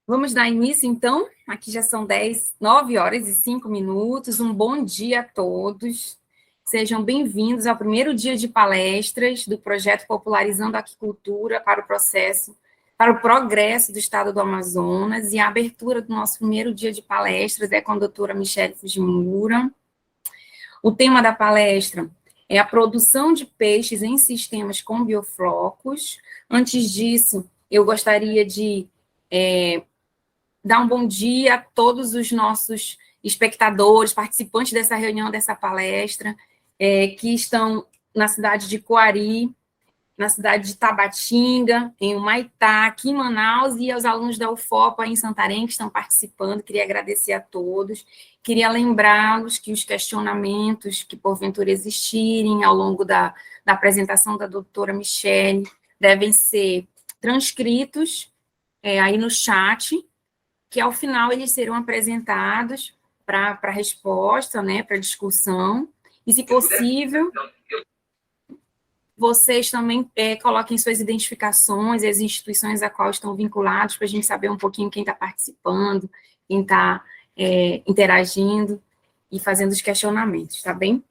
Vamos dar início, então. Aqui já são 9 horas e 5 minutos. Um bom dia a todos. Sejam bem-vindos ao primeiro dia de palestras do projeto Popularizando a Aquicultura para o progresso do Estado do Amazonas. E a abertura do nosso primeiro dia de palestras é com a doutora Michele Fujimura. O tema da palestra é a produção de peixes em sistemas com bioflocos. Antes disso, eu gostaria de dar um bom dia a todos os nossos espectadores, participantes dessa reunião, dessa palestra, que estão na cidade de Coari, na cidade de Tabatinga, em Humaitá, aqui em Manaus, e aos alunos da UFOPA em Santarém que estão participando. Queria agradecer a todos. Queria lembrá-los que os questionamentos que porventura existirem ao longo da apresentação da doutora Michele devem ser transcritos aí no chat, que ao final eles serão apresentados para resposta, né, para discussão, e se possível, vocês também coloquem suas identificações e as instituições a qual estão vinculados, para a gente saber um pouquinho quem está participando, quem está interagindo e fazendo os questionamentos, tá bem?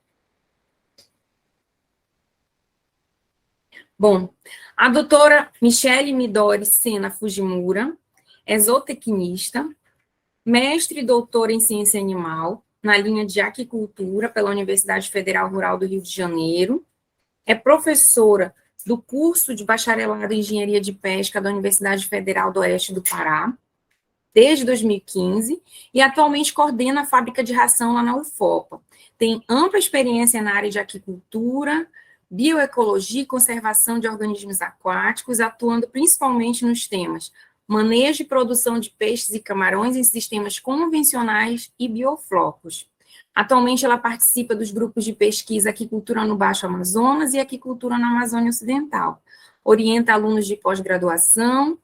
Bom, a doutora Michele Midori Sena Fujimura é zootecnista, mestre e doutora em ciência animal, na linha de aquicultura pela Universidade Federal Rural do Rio de Janeiro, é professora do curso de bacharelado em engenharia de pesca da Universidade Federal do Oeste do Pará, desde 2015, e atualmente coordena a fábrica de ração lá na UFOPA. Tem ampla experiência na área de aquicultura, bioecologia e conservação de organismos aquáticos, atuando principalmente nos temas manejo e produção de peixes e camarões em sistemas convencionais e bioflocos. Atualmente, ela participa dos grupos de pesquisa Aquicultura no Baixo Amazonas e Aquicultura na Amazônia Ocidental. Orienta alunos de pós-graduação,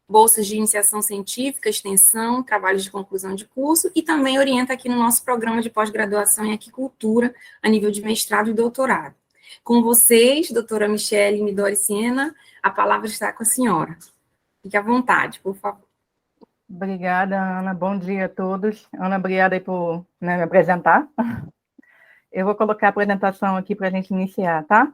bolsas de iniciação científica, extensão, trabalhos de conclusão de curso, e também orienta aqui no nosso programa de pós-graduação em aquicultura, a nível de mestrado e doutorado. Com vocês, doutora Michele Midori Sena, a palavra está com a senhora. Fique à vontade, por favor. Obrigada, Ana. Bom dia a todos. Ana, obrigada aí por me apresentar. Eu vou colocar a apresentação aqui para a gente iniciar, tá?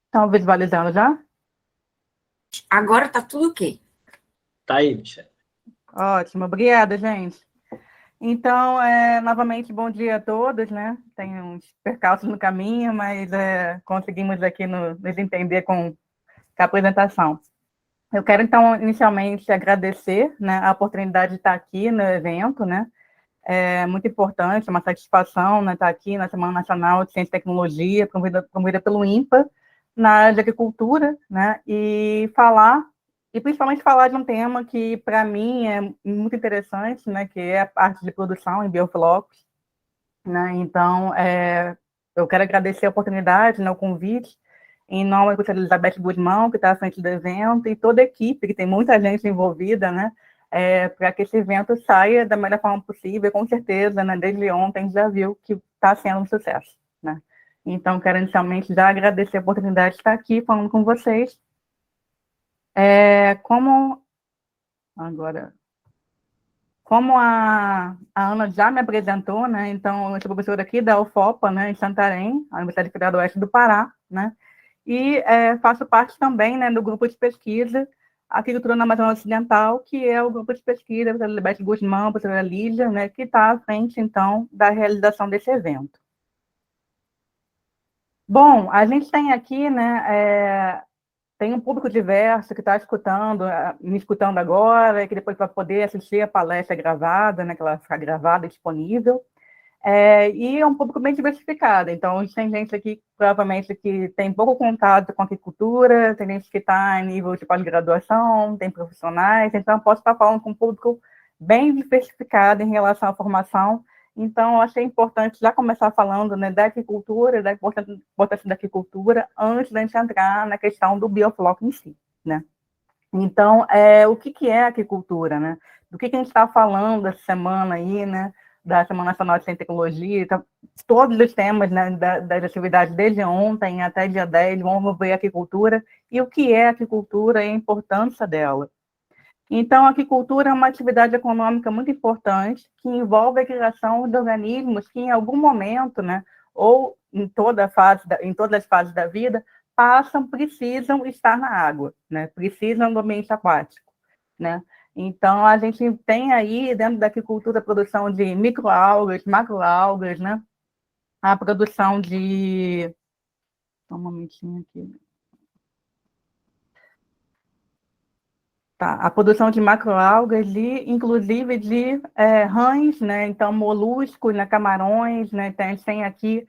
Estão visualizando já? Agora está tudo ok. Tá aí, Michele. Ótimo, obrigada, gente. Então, novamente, bom dia a todos, né? Tem uns percalços no caminho, mas conseguimos aqui nos entender com a apresentação. Eu quero, então, inicialmente agradecer, né, a oportunidade de estar aqui no evento, né? É muito importante, é uma satisfação, né, estar aqui na Semana Nacional de Ciência e Tecnologia, promovida pelo INPA, na área de agricultura, né? E principalmente falar de um tema que, para mim, é muito interessante, né, que é a parte de produção em bioflocos, né? Então, eu quero agradecer a oportunidade, né, o convite, em nome da professora Elizabeth Guzmão, que está à frente do evento, e toda a equipe, que tem muita gente envolvida, né, para que esse evento saia da melhor forma possível, com certeza, né, desde ontem a gente já viu que está sendo um sucesso, né? Então, quero inicialmente já agradecer a oportunidade de estar aqui falando com vocês. Como a Ana já me apresentou, né, então eu sou professora aqui da UFOPA, né, em Santarém, a Universidade Federal do Oeste do Pará, né, e faço parte também, né, do grupo de pesquisa Aquicultura na Amazônia Ocidental, que é o grupo de pesquisa da professora Elizabeth Guzmão, professora Lígia, né, que está à frente, então, da realização desse evento. Bom, a gente tem aqui, né, tem um público diverso que está escutando, me escutando agora, e que depois vai poder assistir a palestra gravada, né, que ela fica gravada e disponível. E é um público bem diversificado. Então, tem gente aqui, provavelmente, que tem pouco contato com a aquicultura, tem gente que está em nível de pós-graduação, tem profissionais, então posso estar falando com um público bem diversificado em relação à formação. Então, eu achei importante já começar falando, né, da aquicultura, da importância da aquicultura, antes da gente entrar na questão do biofloco em si, né? Então, o que é a aquicultura, né? Do que a gente está falando essa semana aí, né? da Semana Nacional de Ciência e Tecnologia, então, todos os temas, né, das atividades desde ontem até dia 10 vão envolver a aquicultura e o que é a aquicultura e a importância dela. Então, a aquicultura é uma atividade econômica muito importante que envolve a criação de organismos que, em algum momento, né, ou em todas as fases da vida, precisam estar na água, né, precisam do ambiente aquático, né. Então, a gente tem aí, dentro da aquicultura, a produção de microalgas, macroalgas, né, a produção de... Só um momentinho aqui. Tá, a produção de macroalgas, inclusive de rãs, né? Então, moluscos, né? Camarões, né? Tem aqui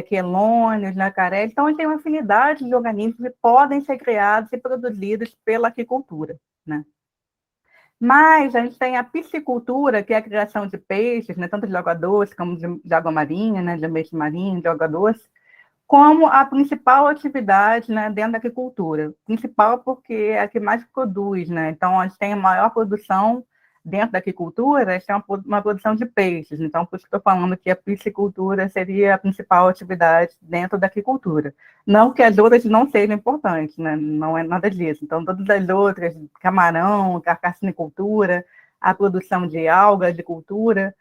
quelônios, né? Caré. Então, tem uma afinidade de organismos que podem ser criados e produzidos pela aquicultura, né? Mas a gente tem a piscicultura, que é a criação de peixes, né? Tanto de água doce como de água marinha, né? De ambiente marinho, de água doce, como a principal atividade, né, dentro da agricultura. Principal porque é a que mais produz, né? Então, a gente tem a maior produção dentro da agricultura, a gente tem uma produção de peixes. Então, por isso que estou falando que a piscicultura seria a principal atividade dentro da agricultura. Não que as outras não sejam importantes, né? Não é nada disso. Então, todas as outras, camarão, carcassinicultura, a produção de algas de cultura,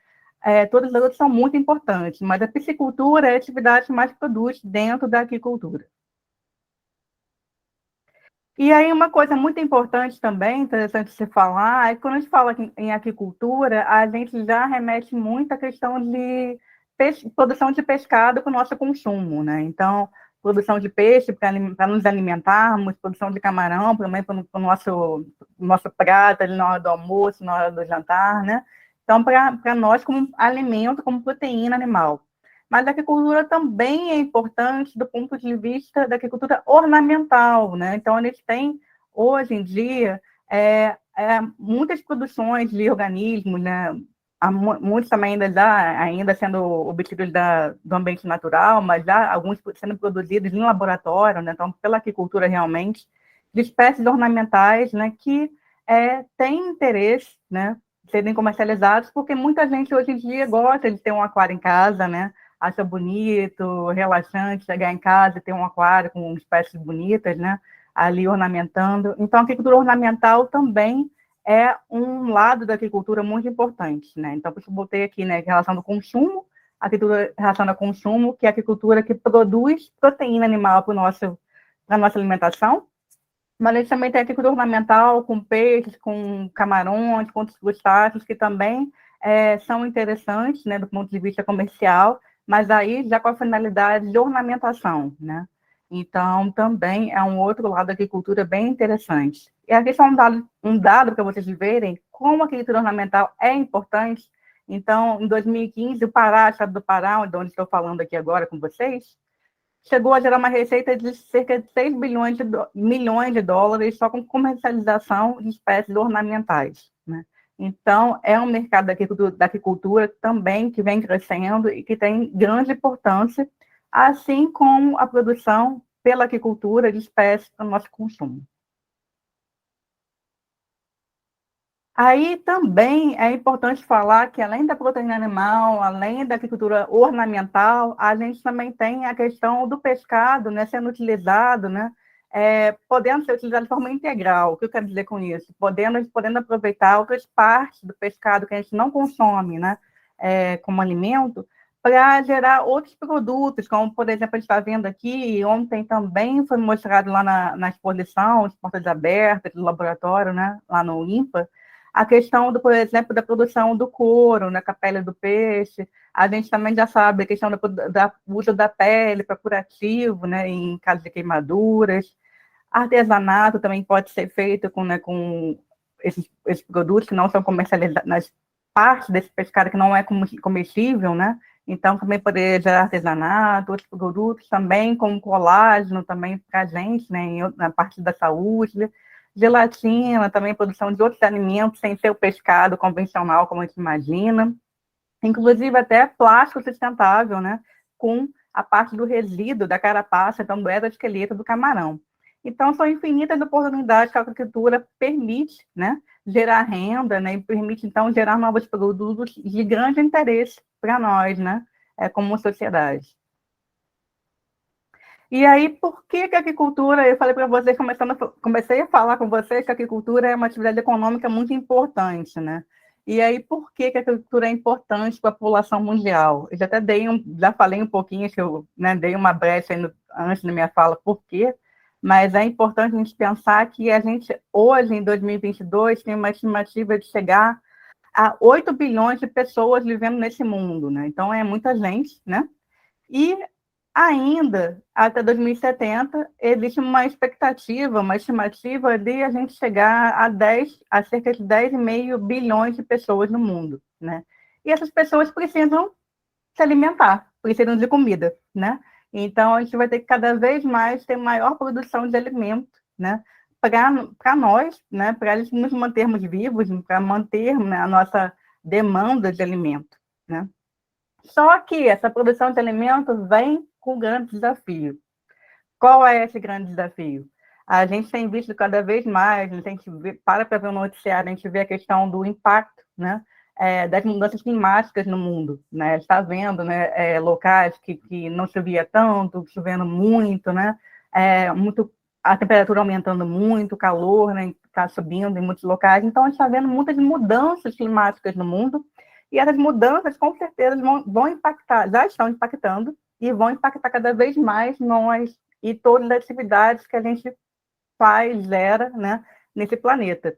todas as outras são muito importantes, mas a piscicultura é a atividade que mais produz dentro da aquicultura. E aí uma coisa muito importante também, interessante se falar, é que quando a gente fala em aquicultura, a gente já remete muito à questão de produção de pescado para o nosso consumo, né? Então, produção de peixe para nos alimentarmos, produção de camarão também para o nosso prato ali na hora do almoço, na hora do jantar, né? Então, para nós, como alimento, como proteína animal. Mas a agricultura também é importante do ponto de vista da agricultura ornamental, né? Então, eles têm, hoje em dia, muitas produções de organismos, né? Muitos também ainda sendo obtidos do ambiente natural, mas já alguns sendo produzidos em laboratório, né? Então, pela agricultura realmente, de espécies ornamentais, né? Que têm interesse, né? Serem comercializados, porque muita gente hoje em dia gosta de ter um aquário em casa, né? Acha bonito, relaxante chegar em casa e ter um aquário com espécies bonitas, né? Ali ornamentando. Então, a agricultura ornamental também é um lado da agricultura muito importante, né? Então, por isso eu botei aqui, né, relação do consumo, a agricultura relação ao consumo, que é a agricultura que produz proteína animal para a nossa alimentação, mas a gente também tem a agricultura ornamental com peixes, com camarões, com outros crustáceos, que também são interessantes, né, do ponto de vista comercial, mas aí já com a finalidade de ornamentação, né? Então, também é um outro lado da agricultura bem interessante. E aqui só um dado para vocês verem como a agricultura ornamental é importante. Então, em 2015, o Pará, estado do Pará, de onde estou falando aqui agora com vocês, chegou a gerar uma receita de cerca de 6 milhões de dólares só com comercialização de espécies ornamentais, né? Então, é um mercado da agricultura também que vem crescendo e que tem grande importância, assim como a produção pela agricultura de espécies para o nosso consumo. Aí também é importante falar que, além da proteína animal, além da agricultura ornamental, a gente também tem a questão do pescado, né, sendo utilizado, né, podendo ser utilizado de forma integral. O que eu quero dizer com isso? Podendo aproveitar outras partes do pescado que a gente não consome, né, como alimento, para gerar outros produtos, como, por exemplo, a gente está vendo aqui, ontem também foi mostrado lá na exposição, as portas abertas do laboratório, né, lá no INPA, a questão, por exemplo, da produção do couro, na pele do peixe. A gente também já sabe a questão do uso da pele para curativo, né, em caso de queimaduras. Artesanato também pode ser feito com esses produtos que não são comercializados, nas partes desse pescado que não é comestível, né? Então, também poderia gerar artesanato, outros produtos também, como colágeno, também para a gente, né, na parte da saúde. Gelatina, também produção de outros alimentos, sem ser o pescado convencional, como a gente imagina. Inclusive, até plástico sustentável, né? Com a parte do resíduo da carapaça, então, do exoesqueleto do camarão. Então, são infinitas oportunidades que a agricultura permite, né? gerar renda, né, e permite, então, gerar novos produtos de grande interesse para nós, né, como sociedade. E aí, por que a agricultura, eu falei para vocês, comecei a falar com vocês que a agricultura é uma atividade econômica muito importante, né? E aí, por que a agricultura é importante para a população mundial? Eu já até já falei um pouquinho, que eu, né, dei uma brecha antes da minha fala, por quê? Mas é importante a gente pensar que a gente, hoje, em 2022, tem uma estimativa de chegar a 8 bilhões de pessoas vivendo nesse mundo, né? Então, é muita gente, né? E ainda, até 2070, existe uma expectativa, uma estimativa de a gente chegar a cerca de 10,5 bilhões de pessoas no mundo, né? E essas pessoas precisam se alimentar, precisam de comida, né? Então, a gente vai ter que cada vez mais ter maior produção de alimento, né? Para nós, né? Para eles nos mantermos vivos, para manter, né, a nossa demanda de alimento, né? Só que essa produção de alimentos vem com um grande desafio. Qual é esse grande desafio? A gente tem visto cada vez mais, a gente para ver o noticiário, a gente vê a questão do impacto, né, das mudanças climáticas no mundo, né? Está vendo, né, locais que não chovia tanto, chovendo muito, né? A temperatura aumentando muito, o calor, né, está subindo em muitos locais. Então, a gente está vendo muitas mudanças climáticas no mundo, e essas mudanças, com certeza, vão impactar, já estão impactando, e vão impactar cada vez mais nós e todas as atividades que a gente faz, gera, né, nesse planeta.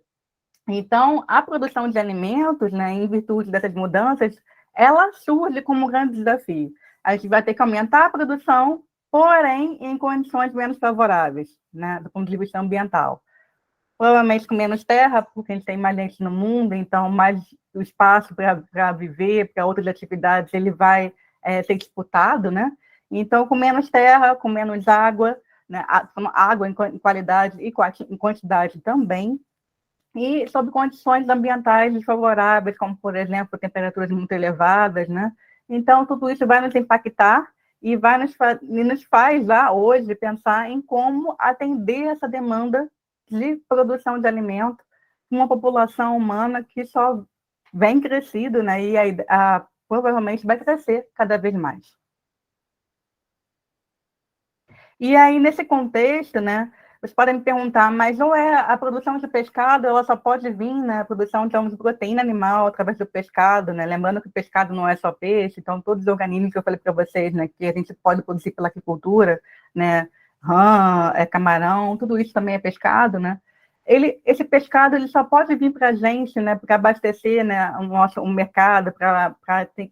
Então, a produção de alimentos, né, em virtude dessas mudanças, ela surge como um grande desafio. A gente vai ter que aumentar a produção, porém, em condições menos favoráveis, né, do ponto de vista ambiental. Provavelmente com menos terra, porque a gente tem mais gente no mundo, então mais o espaço para viver, para outras atividades, ele vai ser disputado, né? Então, com menos terra, com menos água, né? Água em qualidade e em quantidade também, e sob condições ambientais desfavoráveis, como, por exemplo, temperaturas muito elevadas, né? Então, tudo isso vai nos impactar e nos faz lá hoje pensar em como atender essa demanda de produção de alimento, uma população humana que só vem crescido, né? E provavelmente vai crescer cada vez mais. E aí, nesse contexto, né, vocês podem me perguntar, mas não é a produção de pescado, ela só pode vir, né, a produção então, de proteína animal através do pescado, né? Lembrando que o pescado não é só peixe, então todos os organismos que eu falei para vocês, né, que a gente pode produzir pela aquicultura, né, rã, camarão, tudo isso também é pescado, né? Esse pescado ele só pode vir para a gente, né, para abastecer, né, o mercado, para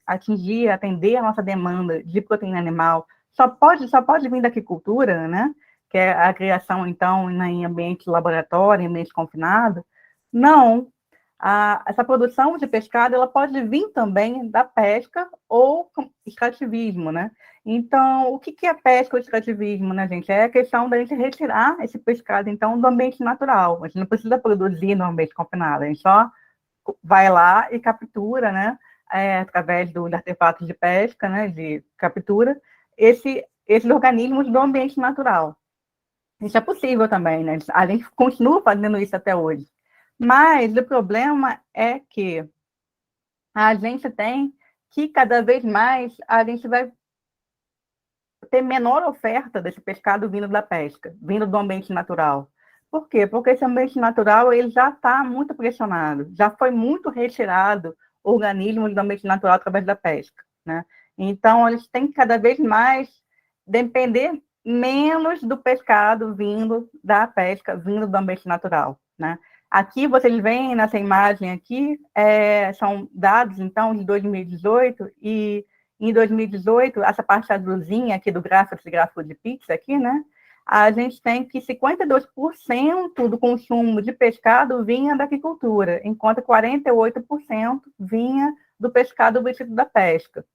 atender a nossa demanda de proteína animal. Só pode vir da aquicultura, né? Que é a criação, então, em ambiente de laboratório, em ambiente confinado. Não. Essa produção de pescado ela pode vir também da pesca ou extrativismo, né? Então, o que é pesca ou extrativismo, né, gente? É a questão da gente retirar esse pescado, então, do ambiente natural. A gente não precisa produzir no ambiente confinado, a gente só vai lá e captura, né? Através do artefato de pesca, né? De captura, esses organismos do ambiente natural. Isso é possível também, né? A gente continua fazendo isso até hoje. Mas o problema é que a gente tem que, cada vez mais, a gente vai ter menor oferta desse pescado vindo da pesca, vindo do ambiente natural. Por quê? Porque esse ambiente natural ele já está muito pressionado, já foi muito retirado organismos do ambiente natural através da pesca, né? Então, eles têm que cada vez mais depender menos do pescado vindo da pesca, vindo do ambiente natural, né? Aqui, vocês veem nessa imagem aqui, são dados, então, de 2018, e em 2018, essa parte azulzinha aqui do gráfico, esse gráfico de pizza aqui, né? A gente tem que 52% do consumo de pescado vinha da agricultura, enquanto 48% vinha do pescado obtido da pesca.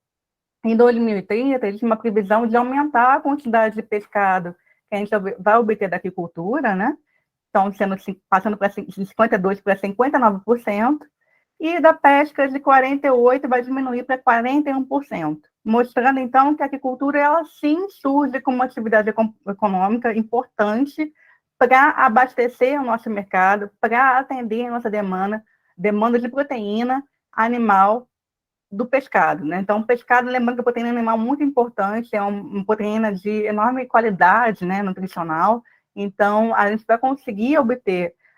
Em 2030, existe uma previsão de aumentar a quantidade de pescado que a gente vai obter da agricultura, né? Então, passando de 52% para 59%, e da pesca de 48% vai diminuir para 41%, mostrando, então, que a agricultura, ela sim surge como uma atividade econômica importante para abastecer o nosso mercado, para atender a nossa demanda de proteína animal do pescado, né? Então, o pescado, lembrando que a proteína animal é muito importante, é uma proteína de enorme qualidade, né, nutricional. Então, a gente vai conseguir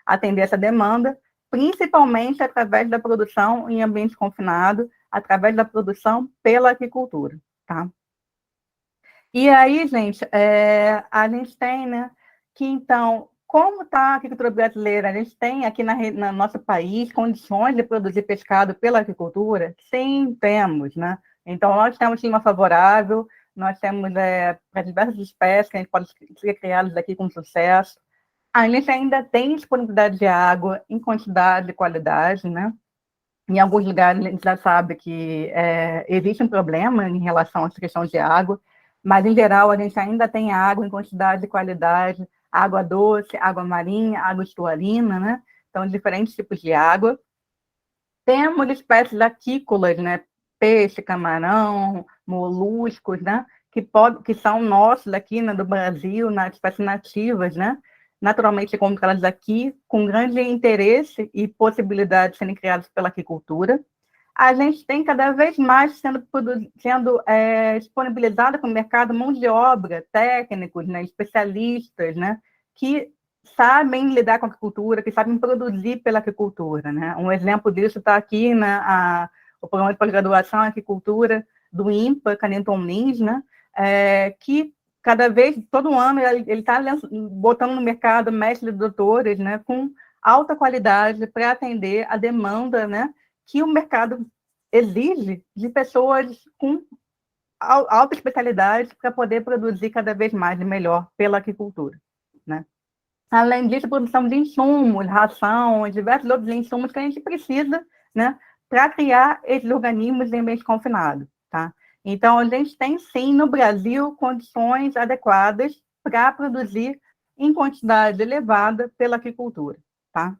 atender essa demanda, principalmente através da produção em ambiente confinado, através da produção pela aquicultura, tá? E aí, gente, a gente tem, né, que então, como está a agricultura brasileira? A gente tem aqui no nosso país condições de produzir pescado pela agricultura? Sim, temos, né? Então, nós temos clima favorável, nós temos para diversas espécies que a gente pode ser criadas aqui com sucesso. A gente ainda tem disponibilidade de água em quantidade e qualidade, né? Em alguns lugares a gente já sabe que existe um problema em relação à questão de água, mas, em geral, a gente ainda tem água em quantidade e qualidade, água doce, água marinha, água estuarina, né? Então, diferentes tipos de água. Temos espécies aquícolas, né? Peixe, camarão, moluscos, né? Que são nossos aqui, né, do Brasil, espécies nativas, né? Naturalmente encontradas aqui, com grande interesse e possibilidade de serem criadas pela aquicultura. A gente tem cada vez mais sendo disponibilizada para o mercado mão de obra, técnicos, né, especialistas, né, que sabem lidar com a agricultura, que sabem produzir pela agricultura, né? Um exemplo disso está aqui, né, o programa de pós-graduação em agricultura do INPA, Canton Lins, né, que cada vez, todo ano, ele está botando no mercado mestres e doutores, né, com alta qualidade para atender a demanda, né, que o mercado exige de pessoas com alta especialidade para poder produzir cada vez mais e melhor pela agricultura, né? Além disso, produção de insumos, ração, diversos outros insumos que a gente precisa, né, para criar esses organismos em ambiente confinado, tá? Então, a gente tem, sim, no Brasil, condições adequadas para produzir em quantidade elevada pela agricultura, tá?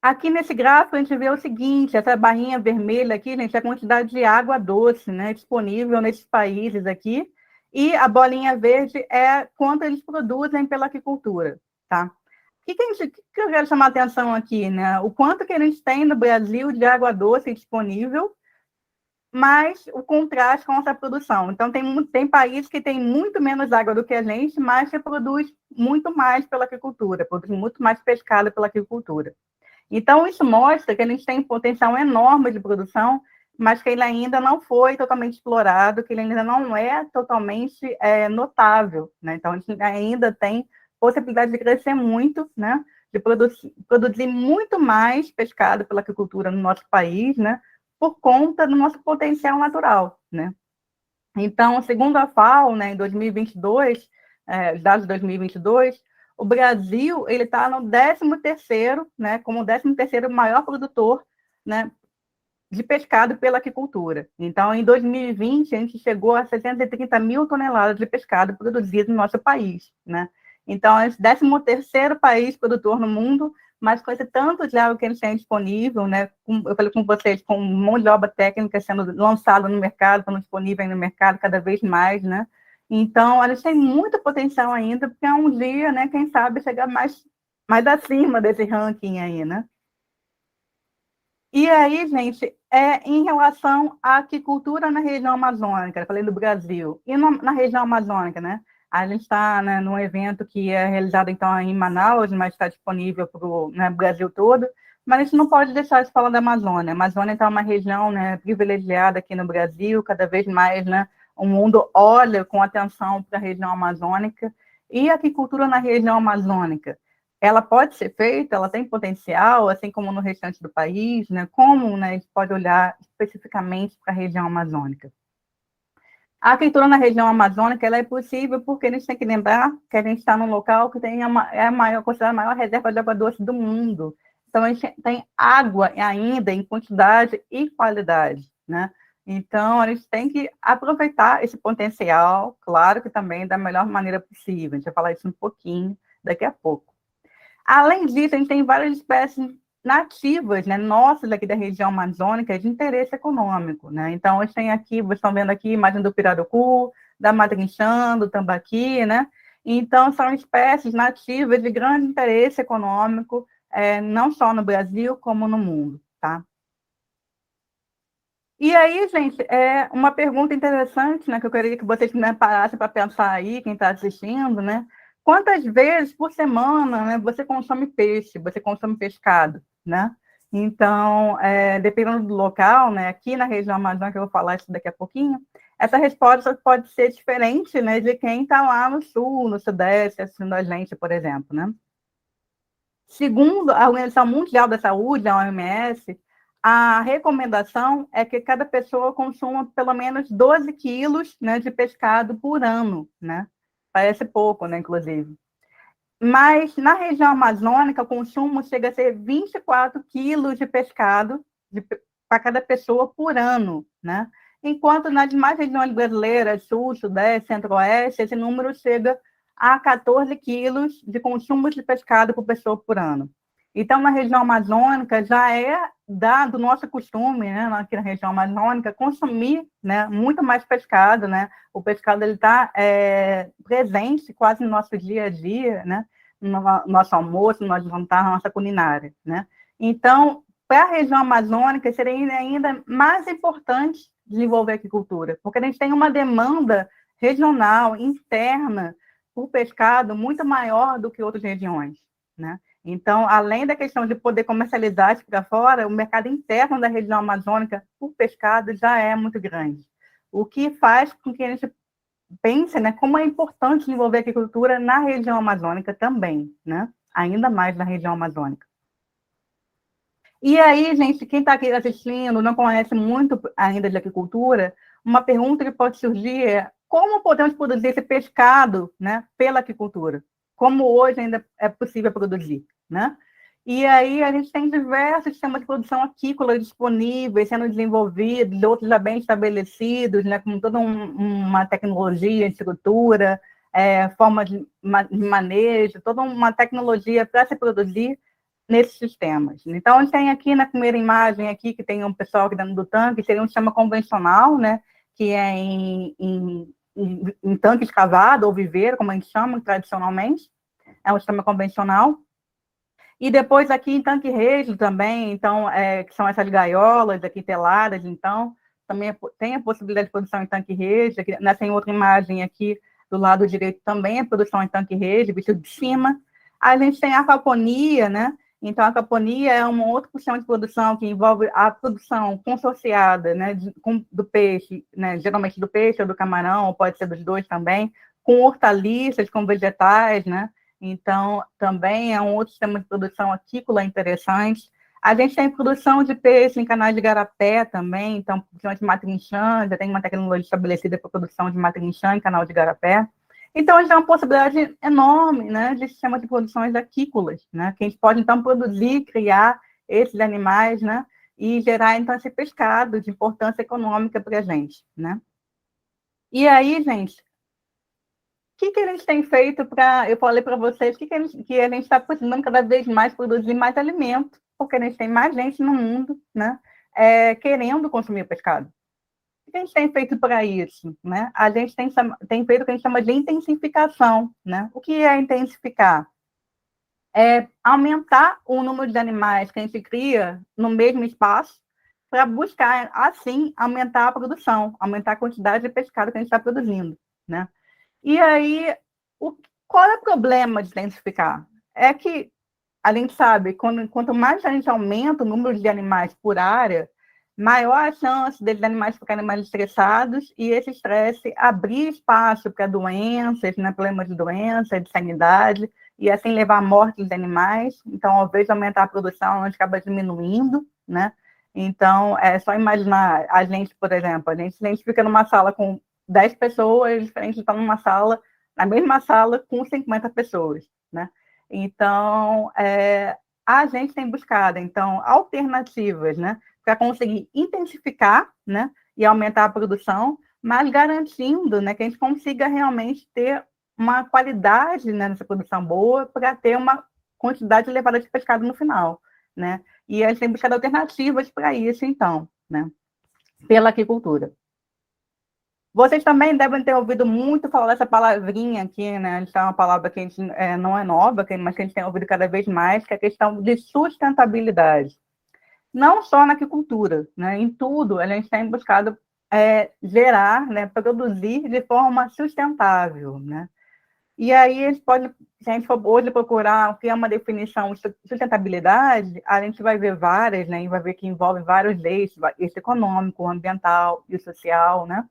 Aqui nesse gráfico, a gente vê o seguinte, essa barrinha vermelha aqui, gente, é a quantidade de água doce, né, disponível nesses países aqui, e a bolinha verde é quanto eles produzem pela agricultura, tá? O que eu quero chamar a atenção aqui, né? O quanto que a gente tem no Brasil de água doce disponível, mas o contraste com essa produção. Então, tem países que têm muito menos água do que a gente, mas que produz muito mais pela agricultura, produz muito mais pescado pela agricultura. Então, isso mostra que a gente tem um potencial enorme de produção, mas que ele ainda não foi totalmente explorado, que ele ainda não é totalmente notável, né? Então, a gente ainda tem possibilidade de crescer muito, né? De produzir muito mais pescado pela agricultura no nosso país, né? Por conta do nosso potencial natural, né? Então, segundo a FAO, né, em 2022, os dados de 2022, o Brasil ele está no 13º, né, como o 13º maior produtor, né, de pescado pela aquicultura. Então, em 2020, a gente chegou a 630 mil toneladas de pescado produzido no nosso país, né? Então, é o 13º país produtor no mundo, mas com esse tanto de água que eles têm disponível, né? Eu falei com vocês, com um monte de obra técnica sendo lançada no mercado, estando disponível no mercado cada vez mais, né? Então, eles têm muito potencial ainda, porque é um dia, né, quem sabe, chegar mais acima desse ranking aí, né? E aí, gente, em relação à aquicultura na região amazônica, eu falei do Brasil, e na região amazônica, né? A gente está, né, num evento que é realizado, então, em Manaus, mas está disponível para o, né, Brasil todo, mas a gente não pode deixar de falar da Amazônia. A Amazônia está uma região, né, privilegiada aqui no Brasil, cada vez mais, né, o mundo olha com atenção para a região amazônica, e a aquicultura na região amazônica, ela pode ser feita, ela tem potencial, assim como no restante do país, né? Como, né, a gente pode olhar especificamente para a região amazônica? A agricultura na região amazônica ela é possível porque a gente tem que lembrar que a gente está num local que tem considerada a maior reserva de água doce do mundo. Então, a gente tem água ainda em quantidade e qualidade, né? Então, a gente tem que aproveitar esse potencial, claro que também da melhor maneira possível. A gente vai falar isso um pouquinho daqui a pouco. Além disso, a gente tem várias espécies nativas, né, nossas aqui da região amazônica, de interesse econômico, né? Então, a gente tem aqui, vocês estão vendo aqui, a imagem do pirarucu, da madrinchã, do tambaqui, né? Então, são espécies nativas de grande interesse econômico, não só no Brasil, como no mundo, tá? E aí, gente, uma pergunta interessante, né, que eu queria que vocês, né, parassem para pensar aí, quem está assistindo, né? Quantas vezes por semana, né, você consome peixe, você consome pescado, né? Então, dependendo do local, né, aqui na região amazônica, eu vou falar isso daqui a pouquinho, essa resposta pode ser diferente, né, de quem está lá no sul, no sudeste, assistindo a gente, por exemplo, né? Segundo a Organização Mundial da Saúde, a OMS, a recomendação é que cada pessoa consuma pelo menos 12 quilos, né, de pescado por ano, né? Parece pouco, né, inclusive. Mas na região amazônica, o consumo chega a ser 24 quilos de pescado para cada pessoa por ano, né? Enquanto nas demais regiões brasileiras, sul, sudeste, centro-oeste, esse número chega a 14 quilos de consumo de pescado por pessoa por ano. Então, na região amazônica, já é do nosso costume, né, aqui na região amazônica, consumir, né, muito mais pescado, né? O pescado está presente quase no nosso dia a dia, né? No nosso almoço, no nosso jantar, na nossa culinária, né? Então, para a região amazônica, seria ainda mais importante desenvolver a agricultura, porque a gente tem uma demanda regional, interna, por pescado muito maior do que outras regiões, né? Então, além da questão de poder comercializar isso para fora, o mercado interno da região amazônica por pescado já é muito grande, o que faz com que a gente pense, né, como é importante desenvolver a agricultura na região amazônica também, né? Ainda mais na região amazônica. E aí, gente, quem está aqui assistindo não conhece muito ainda de agricultura, uma pergunta que pode surgir é como podemos produzir esse pescado, né, pela agricultura? Como hoje ainda é possível produzir, né? E aí a gente tem diversos sistemas de produção aquícola disponíveis, sendo desenvolvidos, outros já bem estabelecidos, né, com toda uma tecnologia, estrutura, forma de manejo, toda uma tecnologia para se produzir nesses sistemas. Então, a gente tem aqui na primeira imagem aqui, que tem um pessoal aqui dentro do tanque, seria um sistema convencional, né, que é em tanque escavado, ou viveiro, como a gente chama tradicionalmente, é um sistema convencional. E depois aqui em tanque rede também, então, que são essas gaiolas aqui teladas, então, também tem a possibilidade de produção em tanque rede. Aqui, nessa outra imagem aqui, do lado direito, também a produção em tanque rede, visto de cima. A gente tem a aquaponia, né? Então, a aquaponia é uma outra função de produção que envolve a produção consorciada, né, do peixe, né, geralmente do peixe ou do camarão, ou pode ser dos dois também, com hortaliças, com vegetais, né? Então, também é um outro sistema de produção aquícola interessante. A gente tem produção de peixe em canais de garapé também, então, produção de matrinchã, já tem uma tecnologia estabelecida para produção de matrinchã em canal de garapé. Então, já é uma possibilidade enorme, né, de sistema de produções aquícolas, né, que a gente pode, então, produzir, criar esses animais, né, e gerar, então, esse pescado de importância econômica para a gente, né. E aí, gente, o que a gente tem feito para... Eu falei para vocês que a gente está precisando cada vez mais produzir mais alimento, porque a gente tem mais gente no mundo, né, querendo consumir pescado. O que a gente tem feito para isso, né? A gente tem feito o que a gente chama de intensificação, né? O que é intensificar? É aumentar o número de animais que a gente cria no mesmo espaço para buscar, assim, aumentar a produção, aumentar a quantidade de pescado que a gente está produzindo, né? E aí, qual é o problema de intensificar? É que a gente sabe, quanto mais a gente aumenta o número de animais por área, maior a chance desses animais ficarem mais estressados e esse estresse abrir espaço para doenças, né, problemas de doença, de sanidade, e assim levar à morte dos animais. Então, ao invés de aumentar a produção, a gente acaba diminuindo, né? Então, é só imaginar a gente, por exemplo, a gente fica numa sala com 10 pessoas, diferente de estar na mesma sala com 50 pessoas, né? Então, a gente tem buscado, então, alternativas, né, para conseguir intensificar, né, e aumentar a produção, mas garantindo, né, que a gente consiga realmente ter uma qualidade, né, nessa produção boa para ter uma quantidade elevada de pescado no final, né? E a gente tem buscado alternativas para isso, então, né, pela aquicultura. Vocês também devem ter ouvido muito falar dessa palavrinha aqui, né? Isso é uma palavra que a gente, não é nova, mas que a gente tem ouvido cada vez mais, que é a questão de sustentabilidade. Não só na agricultura, né? Em tudo, a gente tem buscado gerar, né? Produzir de forma sustentável, né? E aí, se a gente for hoje procurar o que é uma definição de sustentabilidade, a gente vai ver várias, né? E vai ver que envolve vários eixos, esse econômico, o ambiental e o social, né?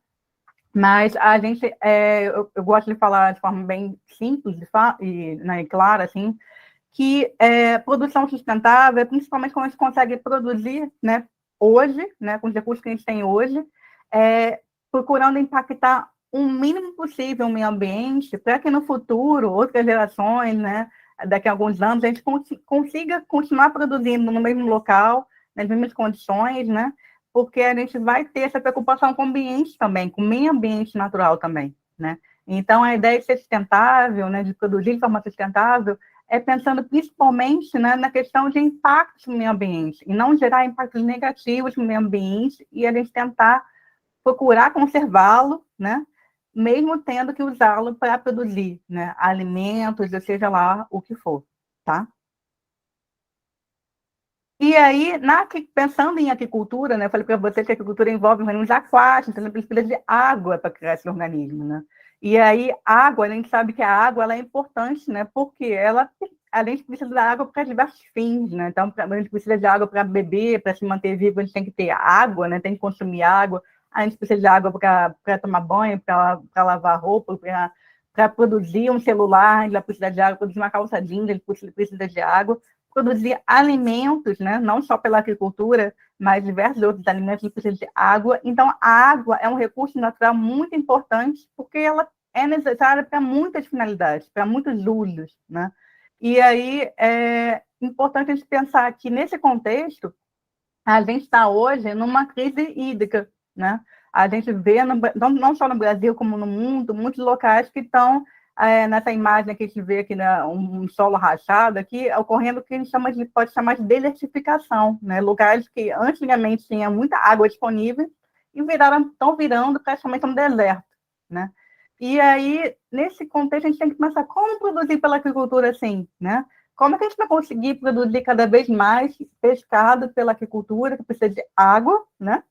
Mas a gente, eu gosto de falar de forma bem simples e, né, clara, assim, que produção sustentável é principalmente quando a gente consegue produzir, né, hoje, né, com os recursos que a gente tem hoje, procurando impactar o mínimo possível o meio ambiente, para que no futuro, outras gerações, né, daqui a alguns anos, a gente consiga continuar produzindo no mesmo local, nas mesmas condições, né, porque a gente vai ter essa preocupação com o ambiente também, com o meio ambiente natural também, né. Então, a ideia de ser sustentável, né, de produzir de forma sustentável, pensando principalmente, né, na questão de impactos no meio ambiente, e não gerar impactos negativos no meio ambiente, e a gente tentar procurar conservá-lo, né, mesmo tendo que usá-lo para produzir, né, alimentos, ou seja lá o que for, tá? E aí, pensando em agricultura, né, eu falei para você que a agricultura envolve organismos aquáticos, então a gente precisa de água para criar esse organismo, né? E aí, água, a gente sabe que a água ela é importante, né? Porque a gente precisa da água para diversos fins, né? Então, a gente precisa de água para beber, para se manter vivo, a gente tem que ter água, né? Tem que consumir água. A gente precisa de água para tomar banho, para lavar roupa, para produzir um celular, a gente vai precisar de água, produzir uma calça jeans, a gente precisa de água, produzir alimentos, né? Não só pela agricultura, mas diversos outros alimentos que precisam de água. Então, a água é um recurso natural muito importante, porque ela é necessária para muitas finalidades, para muitos usos, né? E aí é importante a gente pensar que, nesse contexto, a gente está hoje numa crise hídrica, né? A gente vê, não só no Brasil, como no mundo, muitos locais que estão nessa imagem que a gente vê aqui, né, um solo rachado aqui, ocorrendo o que a gente pode chamar de desertificação, né? Lugares que antigamente tinha muita água disponível e estão virando praticamente um deserto, né? E aí, nesse contexto, a gente tem que pensar como produzir pela agricultura assim, né? Como é que a gente vai conseguir produzir cada vez mais pescado pela agricultura, que precisa de água, né?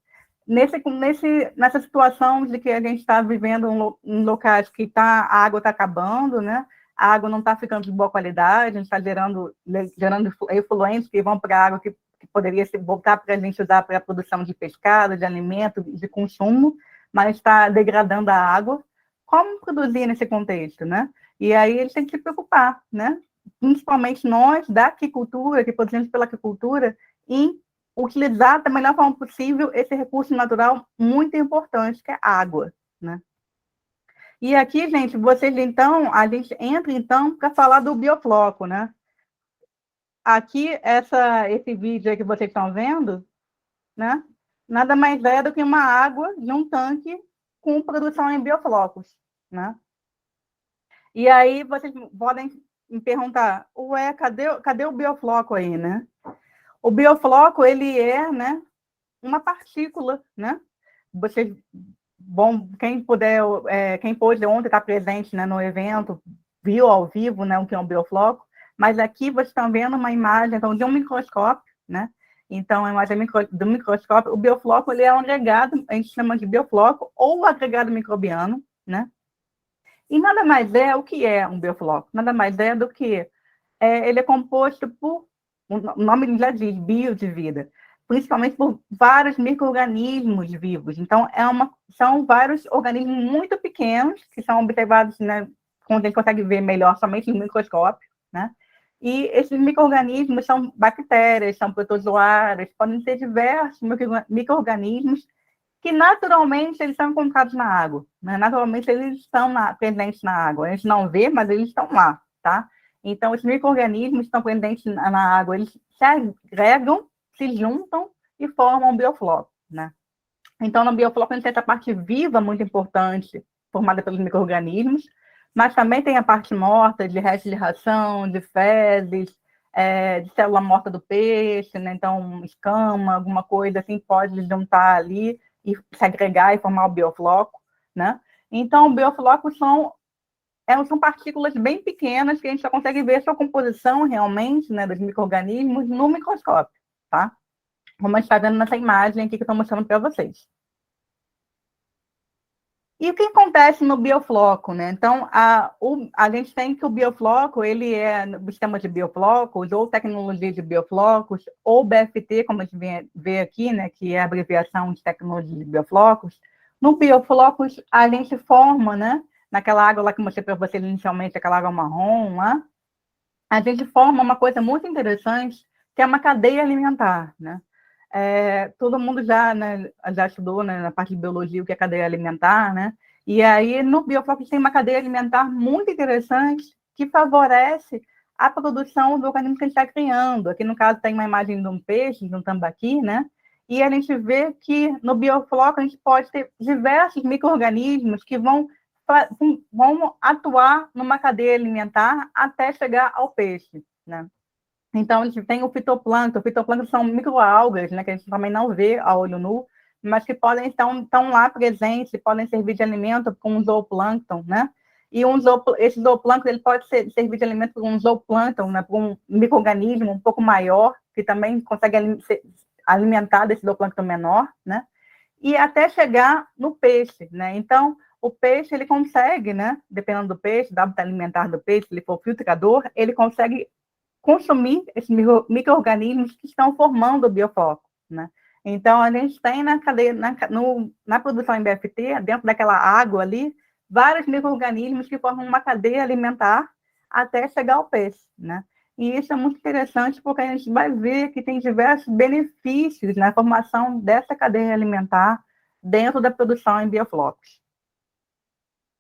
Nessa situação de que a gente está vivendo em locais que a água está acabando, né? A água não está ficando de boa qualidade, a gente está gerando efluentes que vão para a água que poderia voltar para a gente usar para a produção de pescado, de alimento, de consumo, mas está degradando a água. Como produzir nesse contexto, né? E aí eles têm que se preocupar, né? Principalmente nós, da agricultura, que produzimos pela agricultura, em utilizar da melhor forma possível esse recurso natural muito importante, que é a água, né? E aqui, gente, a gente entra, então, para falar do biofloco, né? Aqui, esse vídeo aí que vocês estão vendo, né? Nada mais é do que uma água de um tanque com produção em bioflocos, né? E aí, vocês podem me perguntar, ué, cadê o biofloco aí, né? O biofloco, ele é, né, uma partícula, né? Vocês, bom, quem pôde ontem estar presente, né, no evento, viu ao vivo, né, o que é um biofloco, mas aqui vocês estão vendo uma imagem, então, de um microscópio, né? Então, a imagem do microscópio, o biofloco, ele é um agregado, a gente chama de biofloco, ou agregado microbiano, né? E nada mais o que é um biofloco? Nada mais do que ele é composto por, o nome já diz, bio de vida, principalmente por vários micro-organismos vivos. Então, são vários organismos muito pequenos, que são observados, né, quando a gente consegue ver melhor somente no microscópio, né? E esses micro-organismos são bactérias, são protozoários, podem ser diversos micro-organismos que naturalmente eles são encontrados na água, né? Naturalmente eles estão presentes na água. A gente não vê, mas eles estão lá, tá? Então, os micro-organismos estão presentes na água, eles se agregam, se juntam e formam um biofloco, né? Então, no biofloco, a gente tem essa parte viva muito importante, formada pelos micro-organismos, mas também tem a parte morta, de resto de ração, de fezes, de célula morta do peixe, né? Então, escama, alguma coisa assim, pode juntar ali e se agregar e formar o biofloco. né? Então, bioflocos são partículas bem pequenas que a gente só consegue ver sua composição realmente, né, dos micro-organismos no microscópio, tá? Como a gente está vendo nessa imagem aqui que eu estou mostrando para vocês. E o que acontece no biofloco, né? Então, a gente tem que o biofloco, ele é o sistema de bioflocos, ou tecnologia de bioflocos, ou BFT, como a gente vê aqui, né, que é a abreviação de tecnologia de bioflocos. No bioflocos, a gente forma, né, naquela água lá que eu mostrei para vocês inicialmente, aquela água marrom lá, a gente forma uma coisa muito interessante, que é uma cadeia alimentar, né? Todo mundo já estudou, né, na parte de biologia o que é cadeia alimentar, né? E aí, no bioflocos tem uma cadeia alimentar muito interessante que favorece a produção do organismo que a gente está criando. Aqui, no caso, tem uma imagem de um peixe, de um tambaqui, né? E a gente vê que no biofloco a gente pode ter diversos micro-organismos que vão atuar numa cadeia alimentar até chegar ao peixe, né? Então, a gente tem o fitoplâncton. O fitoplâncton são microalgas, né, que a gente também não vê a olho nu, mas que podem estão lá presentes, podem servir de alimento para um zooplâncton, né? E esse zooplâncton ele pode servir de alimento para um zooplâncton, né, para um micro-organismo um pouco maior, que também consegue alimentar desse zooplâncton menor, né? E até chegar no peixe, né? Então, o peixe, ele consegue, né, dependendo do peixe, do hábito alimentar do peixe, se ele for filtrador, ele consegue consumir esses micro-organismos que estão formando o biofloco, né? Então, a gente tem na cadeia, na produção em BFT, dentro daquela água ali, vários micro-organismos que formam uma cadeia alimentar até chegar ao peixe, né? E isso é muito interessante porque a gente vai ver que tem diversos benefícios na formação dessa cadeia alimentar dentro da produção em bioflocos,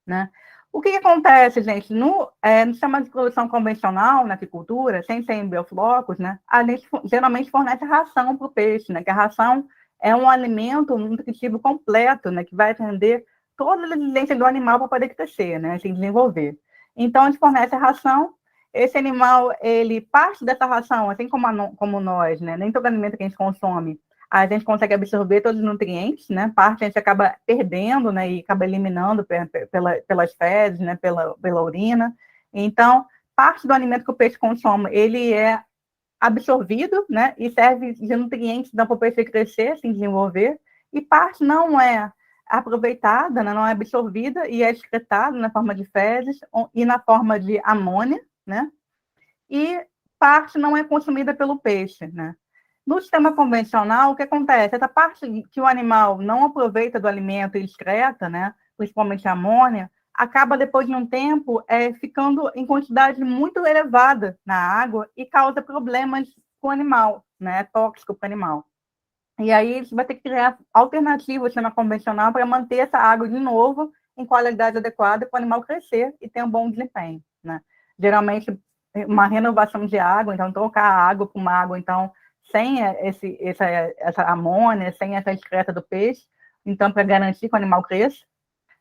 né? O que acontece, gente? No sistema de produção convencional, na aquicultura, sem ser em bioflocos, né, a gente geralmente fornece ração para o peixe, né, que a ração é um alimento nutritivo completo, né, que vai atender todas as exigências do animal para poder crescer, né, se desenvolver. Então, a gente fornece a ração, esse animal, ele parte dessa ração, assim como nós, né, nem todo alimento que a gente consome, a gente consegue absorver todos os nutrientes, né? Parte a gente acaba perdendo, né? E acaba eliminando pelas fezes, né? Pela urina. Então, parte do alimento que o peixe consome, ele é absorvido, né? E serve de nutrientes para o peixe crescer, se desenvolver. E parte não é aproveitada, né? Não é absorvida e é excretada na forma de fezes e na forma de amônia, né? E parte não é consumida pelo peixe, né? No sistema convencional, o que acontece? Essa parte que o animal não aproveita do alimento e excreta, né, principalmente a amônia, acaba, depois de um tempo, ficando em quantidade muito elevada na água e causa problemas com o animal, né, é tóxico para o animal. E aí, você vai ter que criar alternativas no sistema convencional para manter essa água de novo em qualidade adequada para o animal crescer e ter um bom desempenho, né? Geralmente, uma renovação de água, então, trocar a água por uma água, então, sem essa amônia, sem essa excreta do peixe, então, para garantir que o animal cresça.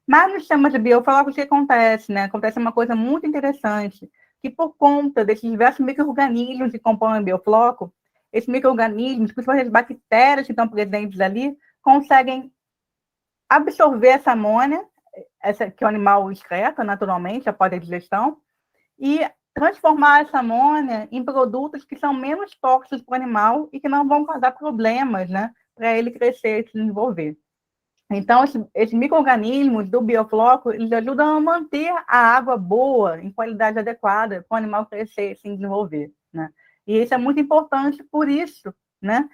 Mas no sistema de bioflocos, o que acontece, né? Acontece uma coisa muito interessante, que por conta desses diversos micro-organismos que compõem o biofloco, esses micro-organismos, principalmente as bactérias que estão presentes ali, conseguem absorver essa amônia, que o animal excreta naturalmente após a digestão, e transformar essa amônia em produtos que são menos tóxicos para o animal e que não vão causar problemas, né, para ele crescer e se desenvolver. Então, esses micro-organismos do biofloco, eles ajudam a manter a água boa, em qualidade adequada, para o animal crescer e se desenvolver, né? E isso é muito importante por isso, né?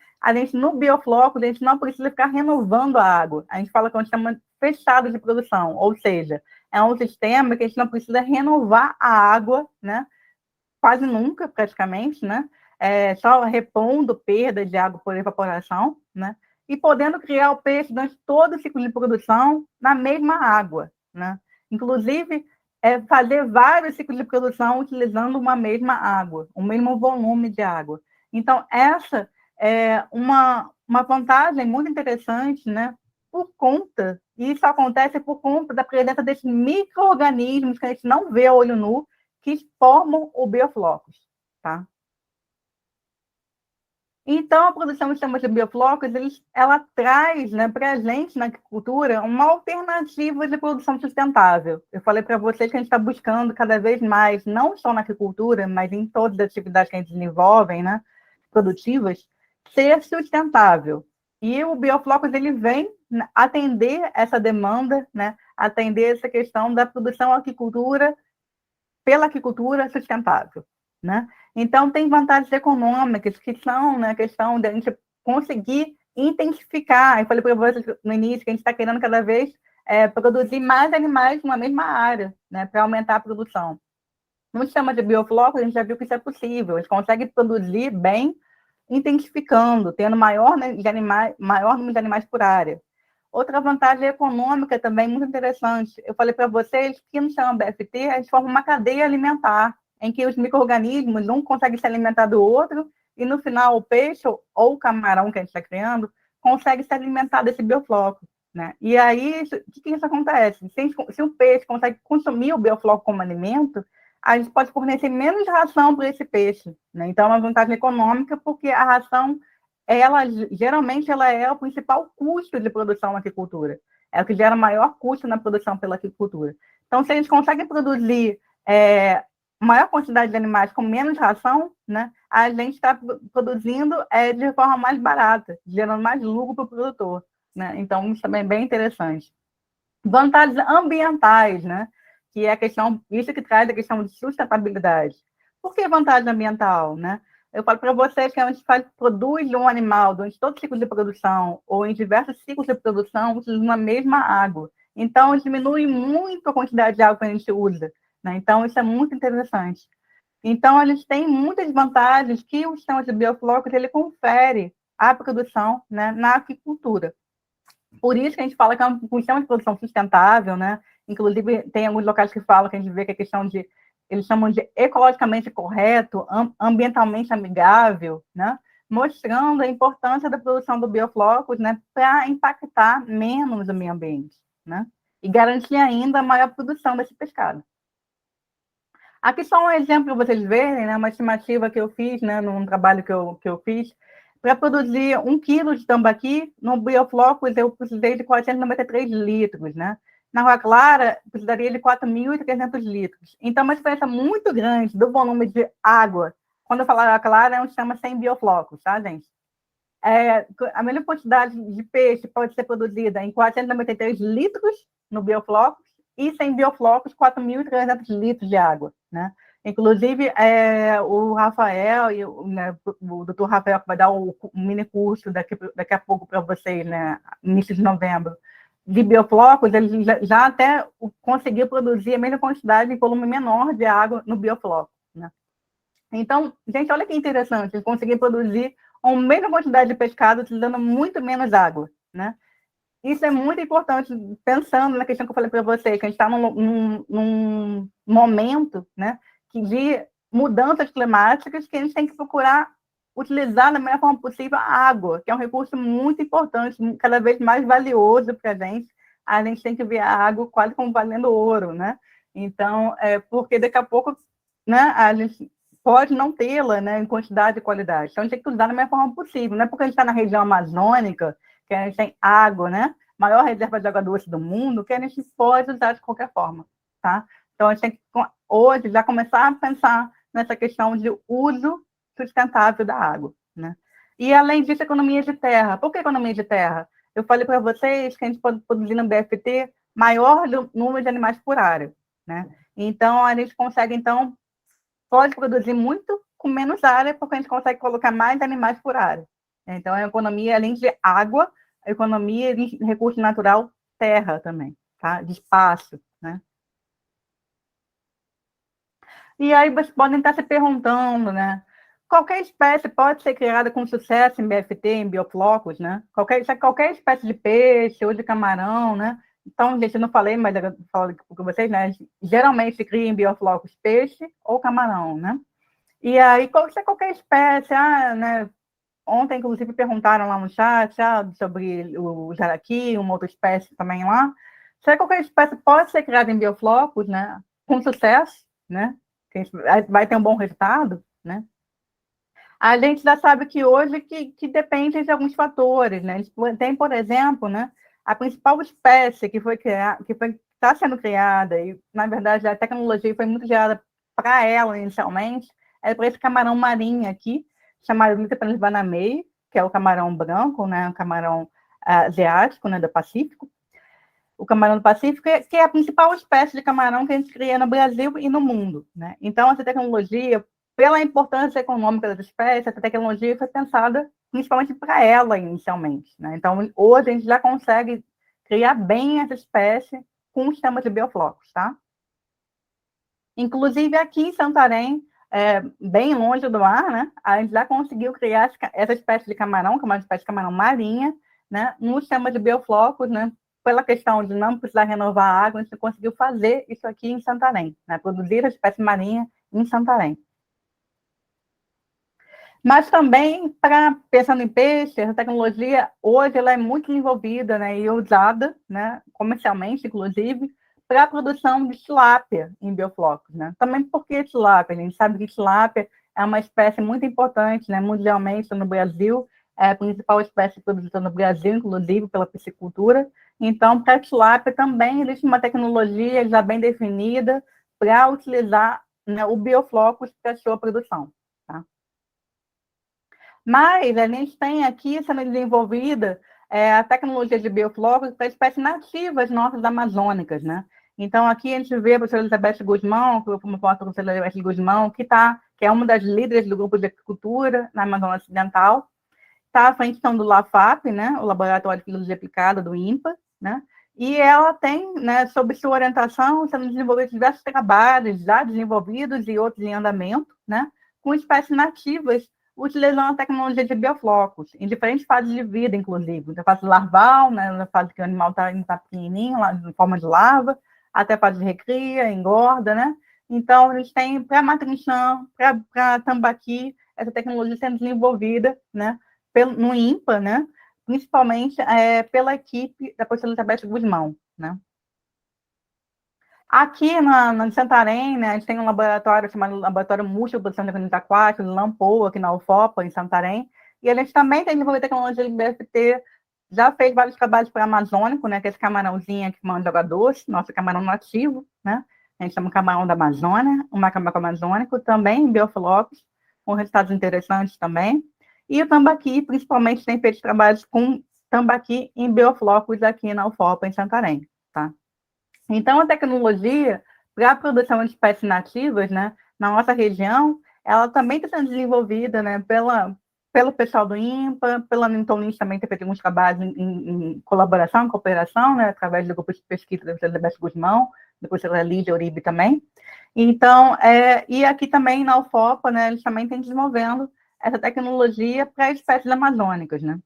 No biofloco, a gente não precisa ficar renovando a água. A gente fala que é um sistema fechado de produção, ou seja, é um sistema que a gente não precisa renovar a água, né? Quase nunca, praticamente, né? Só repondo perdas de água por evaporação, né? E podendo criar o peixe durante todo o ciclo de produção na mesma água, né? Inclusive, fazer vários ciclos de produção utilizando uma mesma água, o mesmo volume de água. Então, essa é uma vantagem muito interessante, né? E isso acontece por conta da presença desses micro-organismos que a gente não vê a olho nu, que formam o bioflocos, tá? Então, a produção de sistemas de bioflocos, ela traz, né, para a gente, na agricultura, uma alternativa de produção sustentável. Eu falei para vocês que a gente está buscando cada vez mais, não só na agricultura, mas em todas as atividades que a gente desenvolve, né, produtivas, ser sustentável. E o bioflocos, ele vem atender essa demanda, né, atender essa questão da produção agricultura pela agricultura sustentável, né? Então, tem vantagens econômicas, que são, né, a questão de a gente conseguir intensificar. Eu falei para vocês no início que a gente está querendo cada vez produzir mais animais numa mesma área, né, para aumentar a produção. No sistema de bioflocos, a gente já viu que isso é possível. A gente consegue produzir bem, intensificando, tendo maior número de animais por área. Outra vantagem econômica também muito interessante. Eu falei para vocês que no sistema BFT a gente forma uma cadeia alimentar, em que os micro-organismos, um consegue se alimentar do outro, e no final o peixe ou o camarão que a gente está criando consegue se alimentar desse biofloco, né? E aí, o que isso acontece? Se o peixe consegue consumir o biofloco como alimento, a gente pode fornecer menos ração para esse peixe, né? Então, é uma vantagem econômica, porque a ração, geralmente, ela é o principal custo de produção na agricultura. É o que gera maior custo na produção pela agricultura. Então, se a gente consegue produzir maior quantidade de animais com menos ração, né, a gente está produzindo de forma mais barata, gerando mais lucro para o produtor, né? Então, isso também é bem interessante. Vantagens ambientais, né? Que é a questão, isso que traz a questão de sustentabilidade. Por que vantagem ambiental, né? Eu falo para vocês que a gente produz um animal durante todo o ciclo de produção ou em diversos ciclos de produção utilizando a mesma água. Então, diminui muito a quantidade de água que a gente usa, né? Então, isso é muito interessante. Então, eles têm muitas vantagens que o sistema de bioflocos ele confere à produção, né, na aquicultura. Por isso que a gente fala que é um sistema de produção sustentável, né? Inclusive, tem alguns locais que falam que a gente vê que a questão de, eles chamam de ecologicamente correto, ambientalmente amigável, né? Mostrando a importância da produção do bioflocos, né, para impactar menos o meio ambiente, né? E garantir ainda a maior produção desse pescado. Aqui só um exemplo para vocês verem, né, uma estimativa que eu fiz, né, num trabalho que eu fiz. Para produzir 1 quilo de tambaqui, no bioflocos eu precisei de 493 litros, né? Na água clara, precisaria de 4.300 litros. Então, é uma diferença muito grande do volume de água. Quando eu falo água clara, é um sistema sem bioflocos, tá, gente? A mesma quantidade de peixe pode ser produzida em 493 litros no bioflocos e sem bioflocos, 4.300 litros de água, né? Inclusive, o Rafael, né, o doutor Rafael, que vai dar um mini curso daqui a pouco para vocês, né, início de novembro, de bioflocos, ele já até conseguiu produzir a mesma quantidade em volume menor de água no biofloco, né? Então, gente, olha que interessante, ele conseguiu produzir a mesma quantidade de pescado utilizando muito menos água, né? Isso é muito importante, pensando na questão que eu falei para você, que a gente está num momento, né, de mudanças climáticas que a gente tem que procurar utilizar da melhor forma possível a água, que é um recurso muito importante, cada vez mais valioso para a gente. A gente tem que ver a água quase como valendo ouro, né? Então, porque daqui a pouco, né, a gente pode não tê-la, né, em quantidade e qualidade. Então, a gente tem que usar da melhor forma possível. Não é porque a gente está na região amazônica, que a gente tem água, né? Maior reserva de água doce do mundo, que a gente pode usar de qualquer forma, tá? Então, a gente tem que, hoje, já começar a pensar nessa questão de uso sustentável da água, né? E, além disso, economia de terra. Por que economia de terra? Eu falei para vocês que a gente pode produzir no BFT maior número de animais por área, né? Então, a gente consegue, então, pode produzir muito com menos área, porque a gente consegue colocar mais animais por área. Então, a economia, além de água, a economia de recurso natural, terra também, tá? De espaço, né? E aí vocês podem estar se perguntando, né? Qualquer espécie pode ser criada com sucesso em BFT, em bioflocos, né? Qualquer espécie de peixe ou de camarão, né? Então, gente, eu não falei, mas eu falo com vocês, né? Geralmente se cria em bioflocos peixe ou camarão, né? E aí, qualquer espécie, né? Ontem, inclusive, perguntaram lá no chat sobre o jaraqui, uma outra espécie também lá. Se qualquer espécie pode ser criada em bioflocos, né? Com sucesso, né? Vai ter um bom resultado, né? A gente já sabe que hoje que depende de alguns fatores, né? A gente tem, por exemplo, né, a principal espécie que foi criada, está sendo criada, e, na verdade, a tecnologia foi muito gerada para ela inicialmente, é para esse camarão marinho aqui, chamado Lithophanes banamei, que é o camarão branco, né, o camarão asiático, né, do Pacífico. O camarão do Pacífico, que é a principal espécie de camarão que a gente cria no Brasil e no mundo, né? Então, essa tecnologia, pela importância econômica da espécie, essa tecnologia foi pensada principalmente para ela inicialmente, né? Então, hoje a gente já consegue criar bem essa espécie com o sistema de bioflocos, tá? Inclusive, aqui em Santarém, bem longe do mar, né? A gente já conseguiu criar essa espécie de camarão, que é uma espécie de camarão marinha, né? No sistema de bioflocos, né? Pela questão de não precisar renovar a água, a gente conseguiu fazer isso aqui em Santarém, né? Produzir a espécie marinha em Santarém. Mas também, pensando em peixe, essa tecnologia, hoje, ela é muito envolvida, né? E usada, né? Comercialmente, inclusive, para a produção de tilápia em bioflocos, né? Também porque tilápia, a gente sabe que tilápia é uma espécie muito importante, né? Mundialmente, no Brasil, é a principal espécie produzida no Brasil, inclusive pela piscicultura. Então, para a tilápia também existe uma tecnologia já bem definida para utilizar, né, o bioflocos para a sua produção, tá? Mas a gente tem aqui sendo desenvolvida a tecnologia de bioflocos para espécies nativas nossas amazônicas, né? Então, aqui a gente vê a professora Elizabeth Guzmão, que eu como foto com a professora Elizabeth Guzmão, que é uma das líderes do grupo de agricultura na Amazônia Ocidental, está à frente então, do LAFAP, né, o Laboratório de Filosofia Aplicada, do INPA, né, e ela tem, né, sob sua orientação, sendo desenvolvidos diversos trabalhos já desenvolvidos e outros em andamento, né, com espécies nativas, utilizando a tecnologia de bioflocos, em diferentes fases de vida, inclusive, na fase larval, né, na fase que o animal está pequenininho, lá, em forma de larva, até a fase de recria, engorda, né, então a gente tem para matrinchã, para tambaqui, essa tecnologia sendo desenvolvida, né, no INPA, né? Principalmente pela equipe da professora Elizabeth Guzmão, né? Aqui na Santarém, né, a gente tem um laboratório chamado Laboratório Multiprodução de Organismos Aquáticos, LAMPOA, aqui na UFOPA, em Santarém, e a gente também tem desenvolvido tecnologia de BFT, já fez vários trabalhos para o Amazônico, né, que é esse camarãozinho aqui que manda doce, nosso camarão nativo, né? A gente chama camarão da Amazônia, o macaco amazônico, também em bioflocos, com resultados interessantes também. E o tambaqui, principalmente, tem feito trabalhos com tambaqui em bioflocos aqui na UFOPA, em Santarém, tá? Então, a tecnologia para a produção de espécies nativas, né, na nossa região, ela também está sendo desenvolvida, né, pelo pessoal do INPA, pela Newton Lins também tem feito alguns trabalhos em colaboração, em cooperação, né, através do grupo de pesquisa da professora Elizabeth Guzmão, da professora Lídia Uribe também. Então, e aqui também na UFOPA, né, eles também têm desenvolvendo essa tecnologia para espécies amazônicas, né?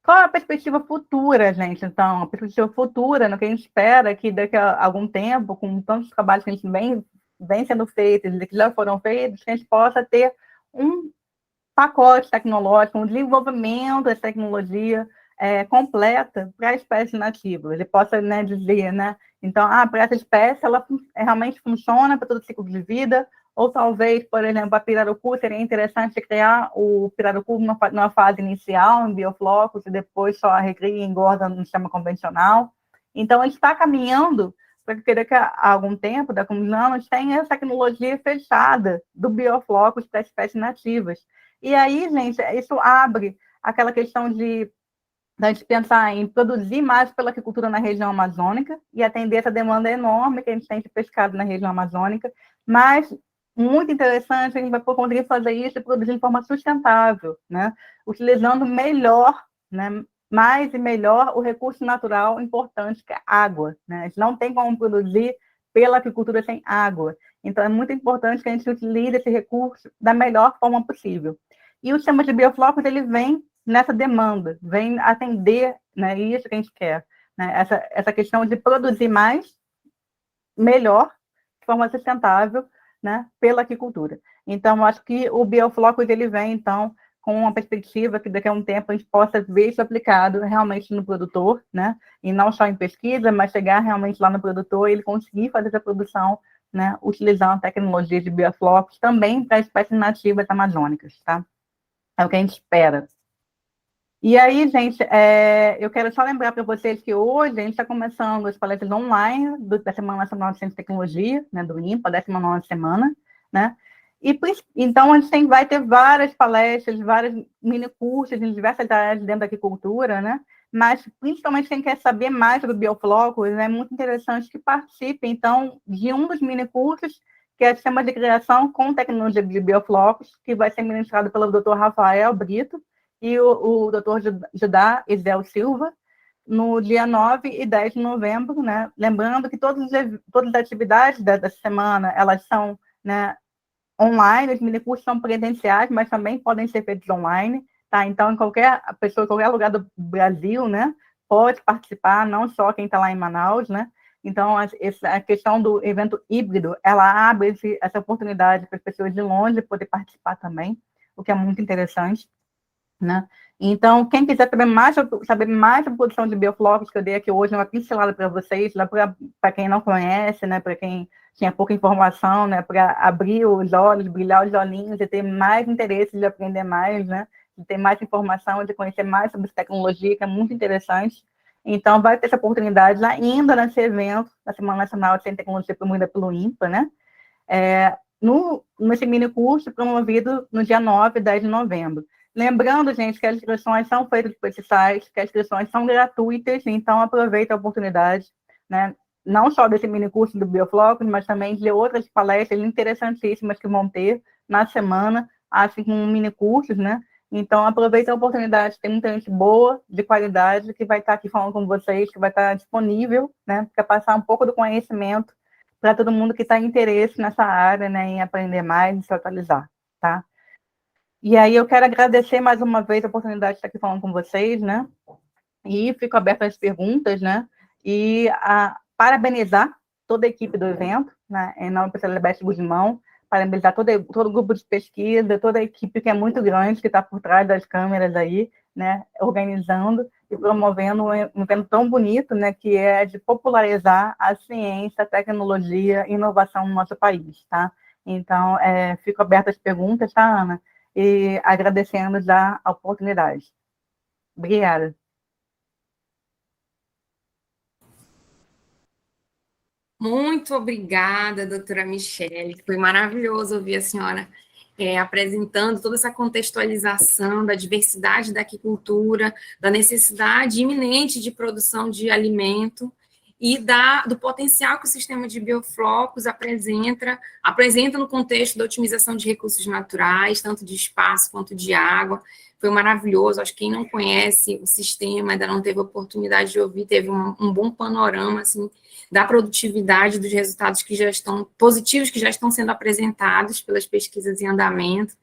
Qual é a perspectiva futura, gente? Então, a perspectiva futura, no que a gente espera que daqui a algum tempo, com tantos trabalhos que a gente vem sendo feitos, que já foram feitos, que a gente possa ter um pacote tecnológico, um desenvolvimento dessa tecnologia completa para a espécie nativa. Ele possa, né, dizer, né, então, para essa espécie, ela realmente funciona para todo o ciclo de vida, ou talvez, por exemplo, a pirarucu, seria interessante criar o pirarucu numa fase inicial, em bioflocos, e depois só a recria e engorda no sistema convencional. Então, a gente está caminhando para que daqui a algum tempo, daqui a alguns anos, tenha essa tecnologia fechada do bioflocos para espécies nativas. E aí, gente, isso abre aquela questão da gente pensar em produzir mais pela agricultura na região amazônica e atender essa demanda enorme que a gente tem de pescado na região amazônica, mas muito interessante, a gente vai conseguir fazer isso e produzir de forma sustentável, né? Utilizando melhor, né? Mais e melhor o recurso natural importante que é a água, né? A gente não tem como produzir pela agricultura sem água. Então, é muito importante que a gente utilize esse recurso da melhor forma possível. E o sistema de bioflocos, ele vem nessa demanda, vem atender, né, isso que a gente quer, né? Essa questão de produzir mais, melhor, de forma sustentável, né, pela agricultura. Então, acho que o bioflocos, ele vem, então, com uma perspectiva que daqui a um tempo a gente possa ver isso aplicado realmente no produtor, né, e não só em pesquisa, mas chegar realmente lá no produtor e ele conseguir fazer essa produção né, utilizando tecnologia de bioflocos também para espécies nativas amazônicas, tá? É o que a gente espera. E aí, gente, eu quero só lembrar para vocês que hoje a gente está começando as palestras online da Semana Nacional de Ciência e Tecnologia, né, do INPA, 19ª semana, né? E, então, a gente vai ter várias palestras, vários mini-cursos em diversas áreas dentro da agricultura, né? Mas, principalmente, quem quer saber mais sobre bioflocos, é muito interessante que participe, então, de um dos mini-cursos, que é o Sistema de Criação com Tecnologia de Bioflocos, que vai ser ministrado pelo Dr. Rafael Brito, e o doutor Judá Isel Silva, no dia 9 e 10 de novembro, né? Lembrando que todas as atividades dessa semana, elas são, né, online, os minicursos são presenciais, mas também podem ser feitos online, tá? Então, qualquer pessoa, em qualquer lugar do Brasil, né, pode participar, não só quem está lá em Manaus, né? Então, a questão do evento híbrido, ela abre essa oportunidade para as pessoas de longe poder participar também, o que é muito interessante, né? Então, quem quiser saber mais sobre produção de bioflocos, que eu dei aqui hoje uma pincelada para vocês, para quem não conhece, né, para quem tinha pouca informação, né, para abrir os olhos, brilhar os olhinhos e ter mais interesse de aprender mais, né, de ter mais informação, de conhecer mais sobre tecnologia, que é muito interessante. Então, vai ter essa oportunidade ainda nesse evento, na Semana Nacional de Ciência e Tecnologia promovida pelo INPA, né, nesse mini curso promovido no dia 9 e 10 de novembro. Lembrando, gente, que as inscrições são feitas por esse site, que as inscrições são gratuitas, então aproveita a oportunidade, né? Não só desse mini curso do Bioflocos, mas também de outras palestras interessantíssimas que vão ter na semana, assim como mini cursos, né? Então aproveita a oportunidade, tem muita gente boa, de qualidade, que vai estar aqui falando com vocês, que vai estar disponível, né? Para passar um pouco do conhecimento para todo mundo que está em interesse nessa área, né? Em aprender mais e se atualizar, tá? E aí eu quero agradecer mais uma vez a oportunidade de estar aqui falando com vocês, né? E fico aberta às perguntas, né? E parabenizar toda a equipe do evento, né? Em nome da professora Elibete Guzmão, parabenizar todo o grupo de pesquisa, toda a equipe que é muito grande, que está por trás das câmeras aí, né? Organizando e promovendo um evento tão bonito, né? Que é de popularizar a ciência, a tecnologia e inovação no nosso país, tá? Então, fico aberta às perguntas, tá, Ana? E agradecendo já a oportunidade. Obrigada. Muito obrigada, doutora Michele. Foi maravilhoso ouvir a senhora apresentando toda essa contextualização da diversidade da aquicultura, da necessidade iminente de produção de alimento e do potencial que o sistema de bioflocos apresenta no contexto da otimização de recursos naturais, tanto de espaço quanto de água. Foi maravilhoso. Acho que quem não conhece o sistema, ainda não teve a oportunidade de ouvir, teve um bom panorama, assim, da produtividade, dos resultados que já estão positivos, que já estão sendo apresentados pelas pesquisas em andamento.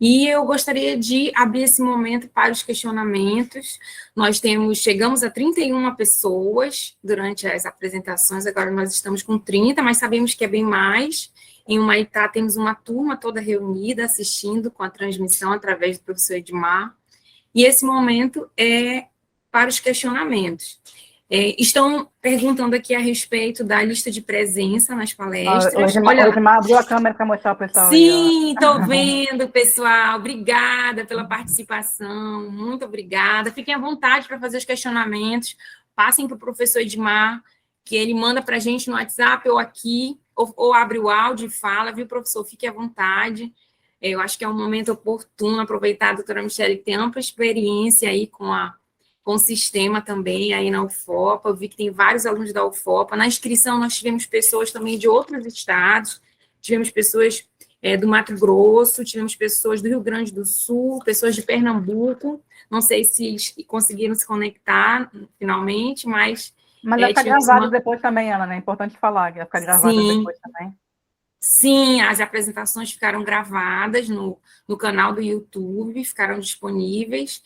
E eu gostaria de abrir esse momento para os questionamentos. Nós chegamos a 31 pessoas durante as apresentações, agora nós estamos com 30, mas sabemos que é bem mais. Em Humaitá temos uma turma toda reunida, assistindo com a transmissão através do professor Edmar. E esse momento é para os questionamentos. Estão perguntando aqui a respeito da lista de presença nas palestras. Olha, abriu a câmera para mostrar o pessoal. Sim, estou vendo, pessoal. Obrigada pela participação. Muito obrigada. Fiquem à vontade para fazer os questionamentos. Passem para o professor Edmar, que ele manda para a gente no WhatsApp ou aqui, ou abre o áudio e fala, viu, professor? Fique à vontade. Eu acho que é um momento oportuno aproveitar a doutora Michele, que tem ampla experiência aí com o sistema também aí na UFOPA. Eu vi que tem vários alunos da UFOPA. Na inscrição, nós tivemos pessoas também de outros estados, tivemos pessoas do Mato Grosso, tivemos pessoas do Rio Grande do Sul, pessoas de Pernambuco. Não sei se conseguiram se conectar finalmente, mas... Mas vai ficar gravado depois também, Ana, né? É importante falar, que vai ficar gravado depois também. Sim, as apresentações ficaram gravadas no canal do YouTube, ficaram disponíveis.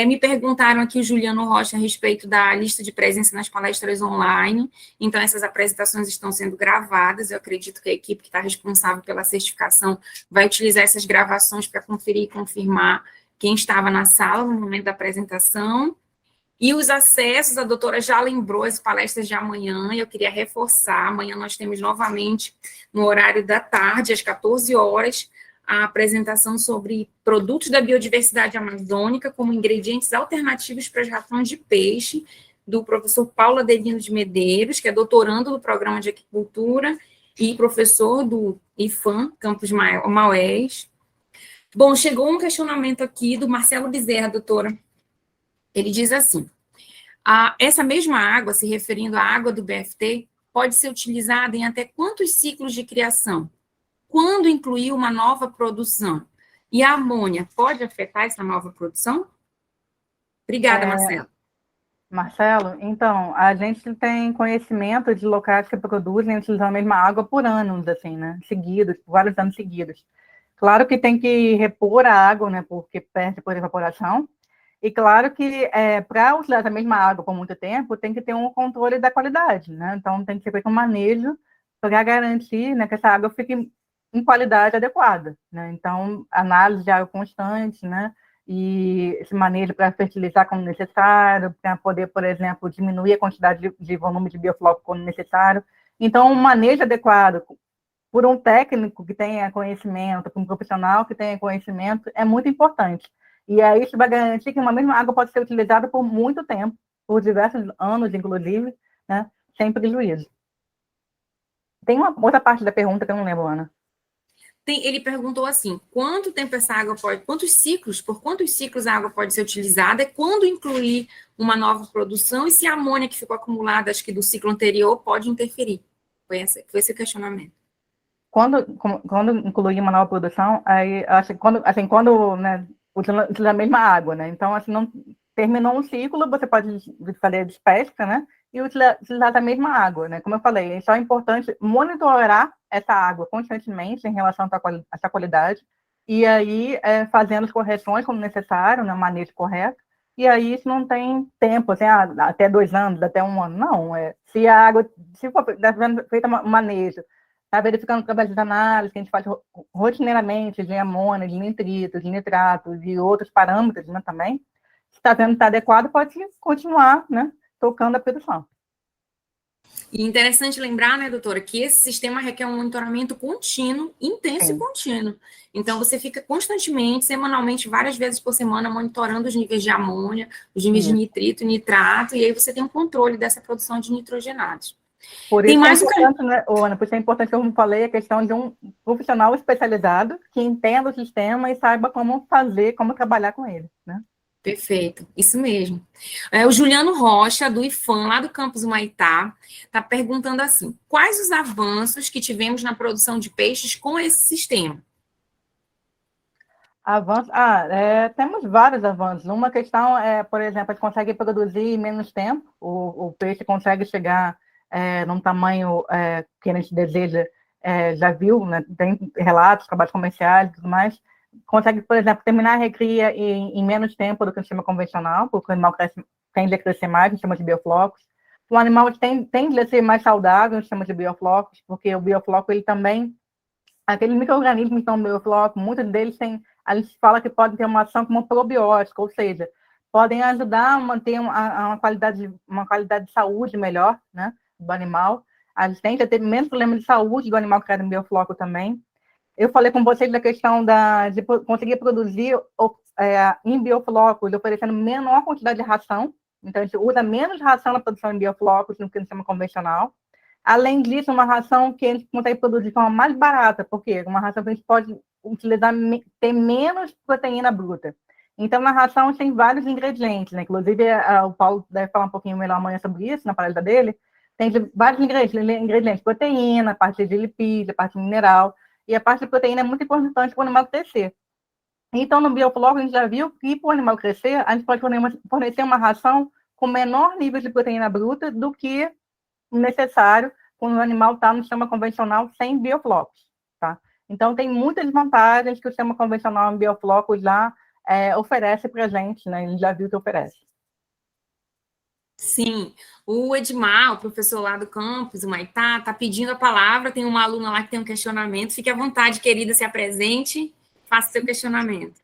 Me perguntaram aqui o Juliano Rocha a respeito da lista de presença nas palestras online. Então, essas apresentações estão sendo gravadas. Eu acredito que a equipe que está responsável pela certificação vai utilizar essas gravações para conferir e confirmar quem estava na sala no momento da apresentação. E os acessos, a doutora já lembrou as palestras de amanhã, e eu queria reforçar, amanhã nós temos novamente, no horário da tarde, às 14 horas, a apresentação sobre produtos da biodiversidade amazônica como ingredientes alternativos para as rações de peixe, do professor Paulo Adelino de Medeiros, que é doutorando do programa de aquicultura e professor do IFAM, Campus Maués. Bom, chegou um questionamento aqui do Marcelo Bezerra, doutora. Ele diz assim, essa mesma água, se referindo à água do BFT, pode ser utilizada em até quantos ciclos de criação? Quando incluir uma nova produção? E a amônia pode afetar essa nova produção? Obrigada, Marcelo. Marcelo, então, a gente tem conhecimento de locais que produzem utilizando a mesma água por anos, assim, né? Seguidos, por vários anos seguidos. Claro que tem que repor a água, né? Porque perde por evaporação. E claro que para utilizar a mesma água por muito tempo, tem que ter um controle da qualidade, né? Então, tem que ser feito um manejo para garantir, né, que essa água fique em qualidade adequada, né? Então, análise de água constante, né? E esse manejo para fertilizar quando necessário, para poder, por exemplo, diminuir a quantidade de volume de biofloco quando necessário. Então, um manejo adequado por um técnico que tenha conhecimento, por um profissional que tenha conhecimento, é muito importante. E aí isso vai garantir que uma mesma água pode ser utilizada por muito tempo, por diversos anos, inclusive, né, sem prejuízo. Tem uma outra parte da pergunta que eu não lembro, Ana. Ele perguntou assim, quanto tempo essa água pode, por quantos ciclos a água pode ser utilizada, quando incluir uma nova produção, e se a amônia que ficou acumulada, acho que do ciclo anterior, pode interferir. Foi esse o questionamento. Quando incluir uma nova produção, aí, acho que quando né, utiliza a mesma água, né? Então, assim, não terminou um ciclo, você pode fazer a despesca, né? E utilizar a mesma água, né? Como eu falei, é só importante monitorar essa água constantemente em relação à sua qualidade, e aí fazendo as correções como necessário, no manejo correto, e aí isso não tem tempo, assim, até 2 anos, até 1 ano, não. Se a água, se for feito um manejo, está verificando através das análises que a gente faz rotineiramente de amônia, de nitritos, de nitratos e outros parâmetros, né, também, se está vendo que está adequado, pode continuar, né, tocando a produção. E interessante lembrar, né, doutora, que esse sistema requer um monitoramento contínuo, intenso e contínuo. Então, você fica constantemente, semanalmente, várias vezes por semana, monitorando os níveis de amônia, os níveis de nitrito, nitrato, e aí você tem um controle dessa produção de nitrogenados. Por isso é importante, né, Ana, por isso é importante, como eu falei, a questão de um profissional especializado que entenda o sistema e saiba como fazer, como trabalhar com ele, né? Perfeito, isso mesmo. O Juliano Rocha, do IFAM, lá do campus Humaitá, está perguntando assim, quais os avanços que tivemos na produção de peixes com esse sistema? Avanços, temos vários avanços. Uma questão é, por exemplo, a gente consegue produzir em menos tempo, o peixe consegue chegar num tamanho que a gente deseja, já viu, né? Tem relatos, trabalhos comerciais e tudo mais, consegue, por exemplo, terminar a recria em menos tempo do que o sistema convencional, porque o animal tende a crescer mais, a gente chama de bioflocos. O animal tende a ser mais saudável, a gente chama de bioflocos, porque o biofloco, ele também, aqueles micro-organismos que estão no biofloco, muitos deles têm, a gente fala que podem ter uma ação como probiótica, ou seja, podem ajudar a manter uma qualidade de saúde melhor, né, do animal. A gente tende a ter menos problemas de saúde do animal criado em biofloco também. Eu falei com vocês da questão de conseguir produzir em bioflocos, oferecendo menor quantidade de ração. Então, a gente usa menos ração na produção em bioflocos do que no sistema convencional. Além disso, uma ração que a gente consegue produzir de forma mais barata, porque uma ração que a gente pode utilizar, tem menos proteína bruta. Então, na ração tem vários ingredientes, né? Inclusive, o Paulo deve falar um pouquinho melhor amanhã sobre isso, na palestra dele. Tem vários ingredientes, proteína, parte de lipídio, parte mineral, e a parte de proteína é muito importante para o animal crescer. Então, no biofloco, a gente já viu que para o animal crescer, a gente pode fornecer uma ração com menor nível de proteína bruta do que necessário quando o animal está no sistema convencional sem bioflocos, tá? Então, tem muitas vantagens que o sistema convencional em bioflocos já oferece para a gente, né? Ele já viu que oferece. Sim, o Edmar, o professor lá do campus, o Maitá, está pedindo a palavra, tem uma aluna lá que tem um questionamento, fique à vontade, querida, se apresente, faça seu questionamento.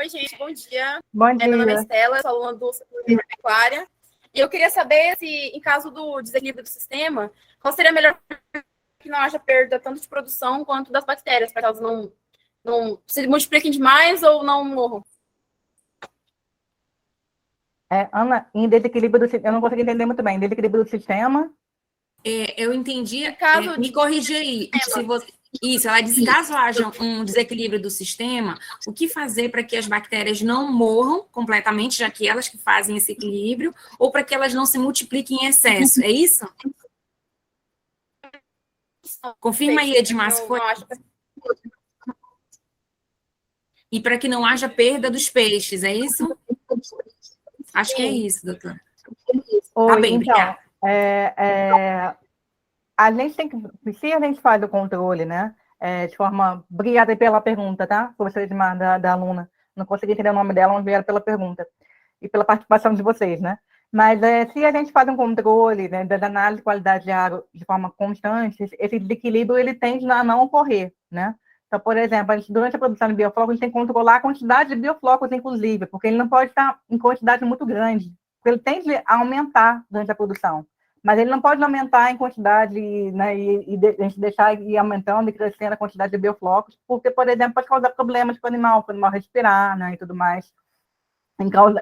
Oi, gente, bom dia. Bom dia. Meu nome é Estela, sou aluna do setor de pecuária. E eu queria saber se, em caso do desequilíbrio do sistema, qual seria melhor que não haja perda tanto de produção quanto das bactérias, para que elas não se multipliquem demais ou não morram. Ana, em desequilíbrio do eu não consegui entender muito bem. Desequilíbrio do sistema. Eu entendi. Me Caso corrigi aí. Isso, ela disse, caso haja um desequilíbrio do sistema, o que fazer para que as bactérias não morram completamente, já que elas que fazem esse equilíbrio, ou para que elas não se multipliquem em excesso, é isso? Confirma aí, Edmar, se foi. E para que não haja perda dos peixes, é isso? Acho que é isso, doutora. Oi, Tá bem, então, obrigada. a gente tem que, se a gente faz o controle, né, de forma, obrigada pela pergunta, tá, professora Edmar, da aluna, não consegui entender o nome dela, mas obrigada pela pergunta, e pela participação de vocês, né, mas se a gente faz um controle, né, da análise de qualidade de água de forma constante, esse desequilíbrio, ele tende a não ocorrer, né. Então, por exemplo, durante a produção de bioflocos, a gente tem que controlar a quantidade de bioflocos, inclusive, porque ele não pode estar em quantidade muito grande, porque ele tende a aumentar durante a produção, mas ele não pode aumentar em quantidade, né, e a gente deixar ir aumentando e crescendo a quantidade de bioflocos, porque, por exemplo, pode causar problemas para o animal respirar, né, e tudo mais,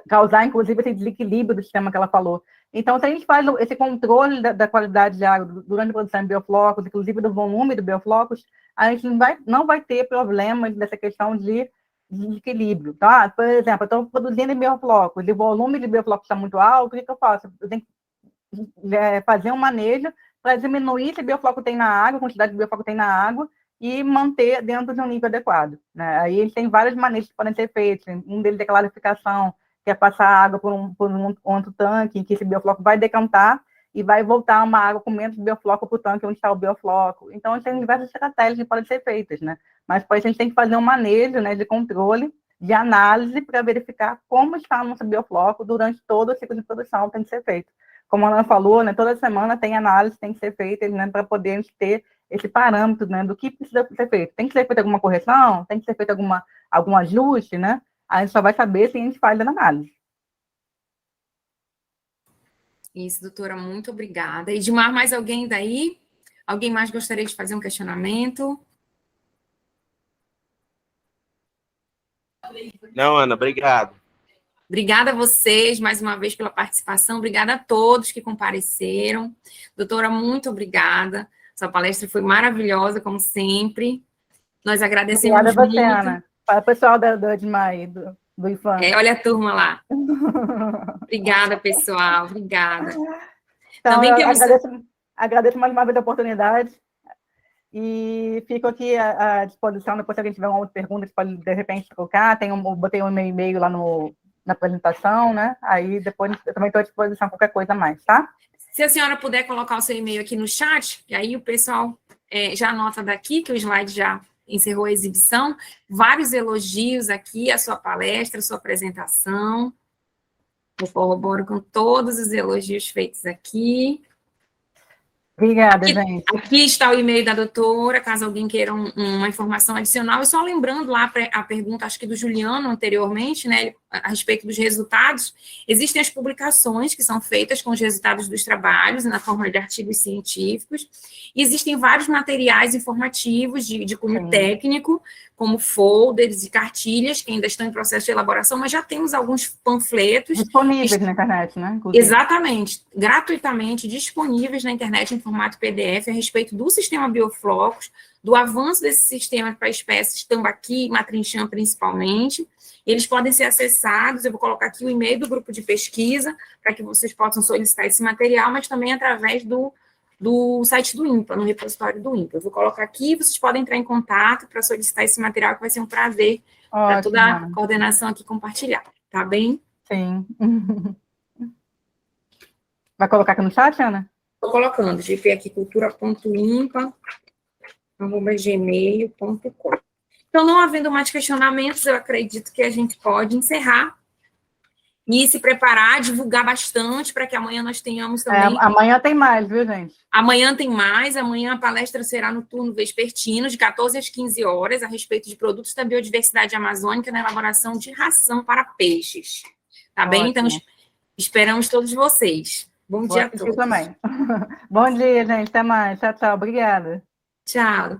causar, inclusive, esse desequilíbrio do sistema que ela falou. Então, se a gente faz esse controle da qualidade de água durante a produção de bioflocos, inclusive do volume de bioflocos, a gente não vai ter problemas dessa questão de equilíbrio, tá? Por exemplo, eu estou produzindo bioflocos, e o volume de bioflocos está muito alto, o que eu faço? Eu tenho que fazer um manejo para diminuir esse biofloco tem na água, a quantidade de biofloco tem na água, e manter dentro de um nível adequado, né? Aí ele tem vários manejos que podem ser feitos, um deles é clarificação, que é passar a água por um outro tanque, em que esse biofloco vai decantar e vai voltar uma água com menos biofloco para o tanque onde está o biofloco. Então, tem diversas estratégias que podem ser feitas, né? Mas, por isso, a gente tem que fazer um manejo, né, de controle, de análise, para verificar como está o nosso biofloco durante todo o ciclo de produção, tem que ser feito. Como a Ana falou, né, toda semana tem análise, tem que ser feita, né, para poder ter esse parâmetro, né, do que precisa ser feito. Tem que ser feita alguma correção, tem que ser feito algum ajuste, né? A gente só vai saber se a gente faz a análise. Isso, doutora, muito obrigada. Edmar, mais alguém daí? Alguém mais gostaria de fazer um questionamento? Não, Ana, obrigado. Obrigada a vocês, mais uma vez, pela participação. Obrigada a todos que compareceram. Doutora, muito obrigada. Sua palestra foi maravilhosa, como sempre. Nós agradecemos muito. Obrigada a você, Ana. Para o pessoal do Edmar e do IFAM. Olha a turma lá. Obrigada, pessoal. Obrigada. Então, também agradeço mais uma vez a oportunidade e fico aqui à disposição, depois se alguém tiver uma outra pergunta, você pode, de repente, colocar. Botei um e-mail lá na apresentação, né? Aí, depois, eu também estou à disposição qualquer coisa a mais, tá? Se a senhora puder colocar o seu e-mail aqui no chat, e aí o pessoal já anota daqui, que o slide já encerrou a exibição. Vários elogios aqui à sua palestra, à sua apresentação. Eu corroboro com todos os elogios feitos aqui. Obrigada, gente. Aqui está o e-mail da doutora, caso alguém queira uma informação adicional. E só lembrando lá a pergunta, acho que do Juliano anteriormente, né, a respeito dos resultados, existem as publicações que são feitas com os resultados dos trabalhos, na forma de artigos científicos, e existem vários materiais informativos de cunho técnico, como folders e cartilhas, que ainda estão em processo de elaboração, mas já temos alguns panfletos. Disponíveis na internet, né? Inclusive. Exatamente, gratuitamente disponíveis na internet em formato PDF a respeito do sistema bioflocos, do avanço desse sistema para espécies tambaqui e matrinchã principalmente. Eles podem ser acessados, eu vou colocar aqui o e-mail do grupo de pesquisa, para que vocês possam solicitar esse material, mas também através do site do INPA, no repositório do INPA. Eu vou colocar aqui, vocês podem entrar em contato para solicitar esse material, que vai ser um prazer para toda a coordenação aqui compartilhar, tá bem? Sim. Vai colocar aqui no chat, Ana? Estou colocando, gp.impa@gmail.com. Então, não havendo mais questionamentos, eu acredito que a gente pode encerrar. E se preparar, divulgar bastante para que amanhã nós tenhamos também. Amanhã tem mais, viu, gente? Amanhã tem mais. Amanhã a palestra será no turno vespertino, de 14 às 15 horas, a respeito de produtos da biodiversidade amazônica na elaboração de ração para peixes. Tá bem? Então, esperamos todos vocês. Bom dia a todos. Também. Bom dia, gente. Até mais. Tchau, tchau. Obrigada. Tchau.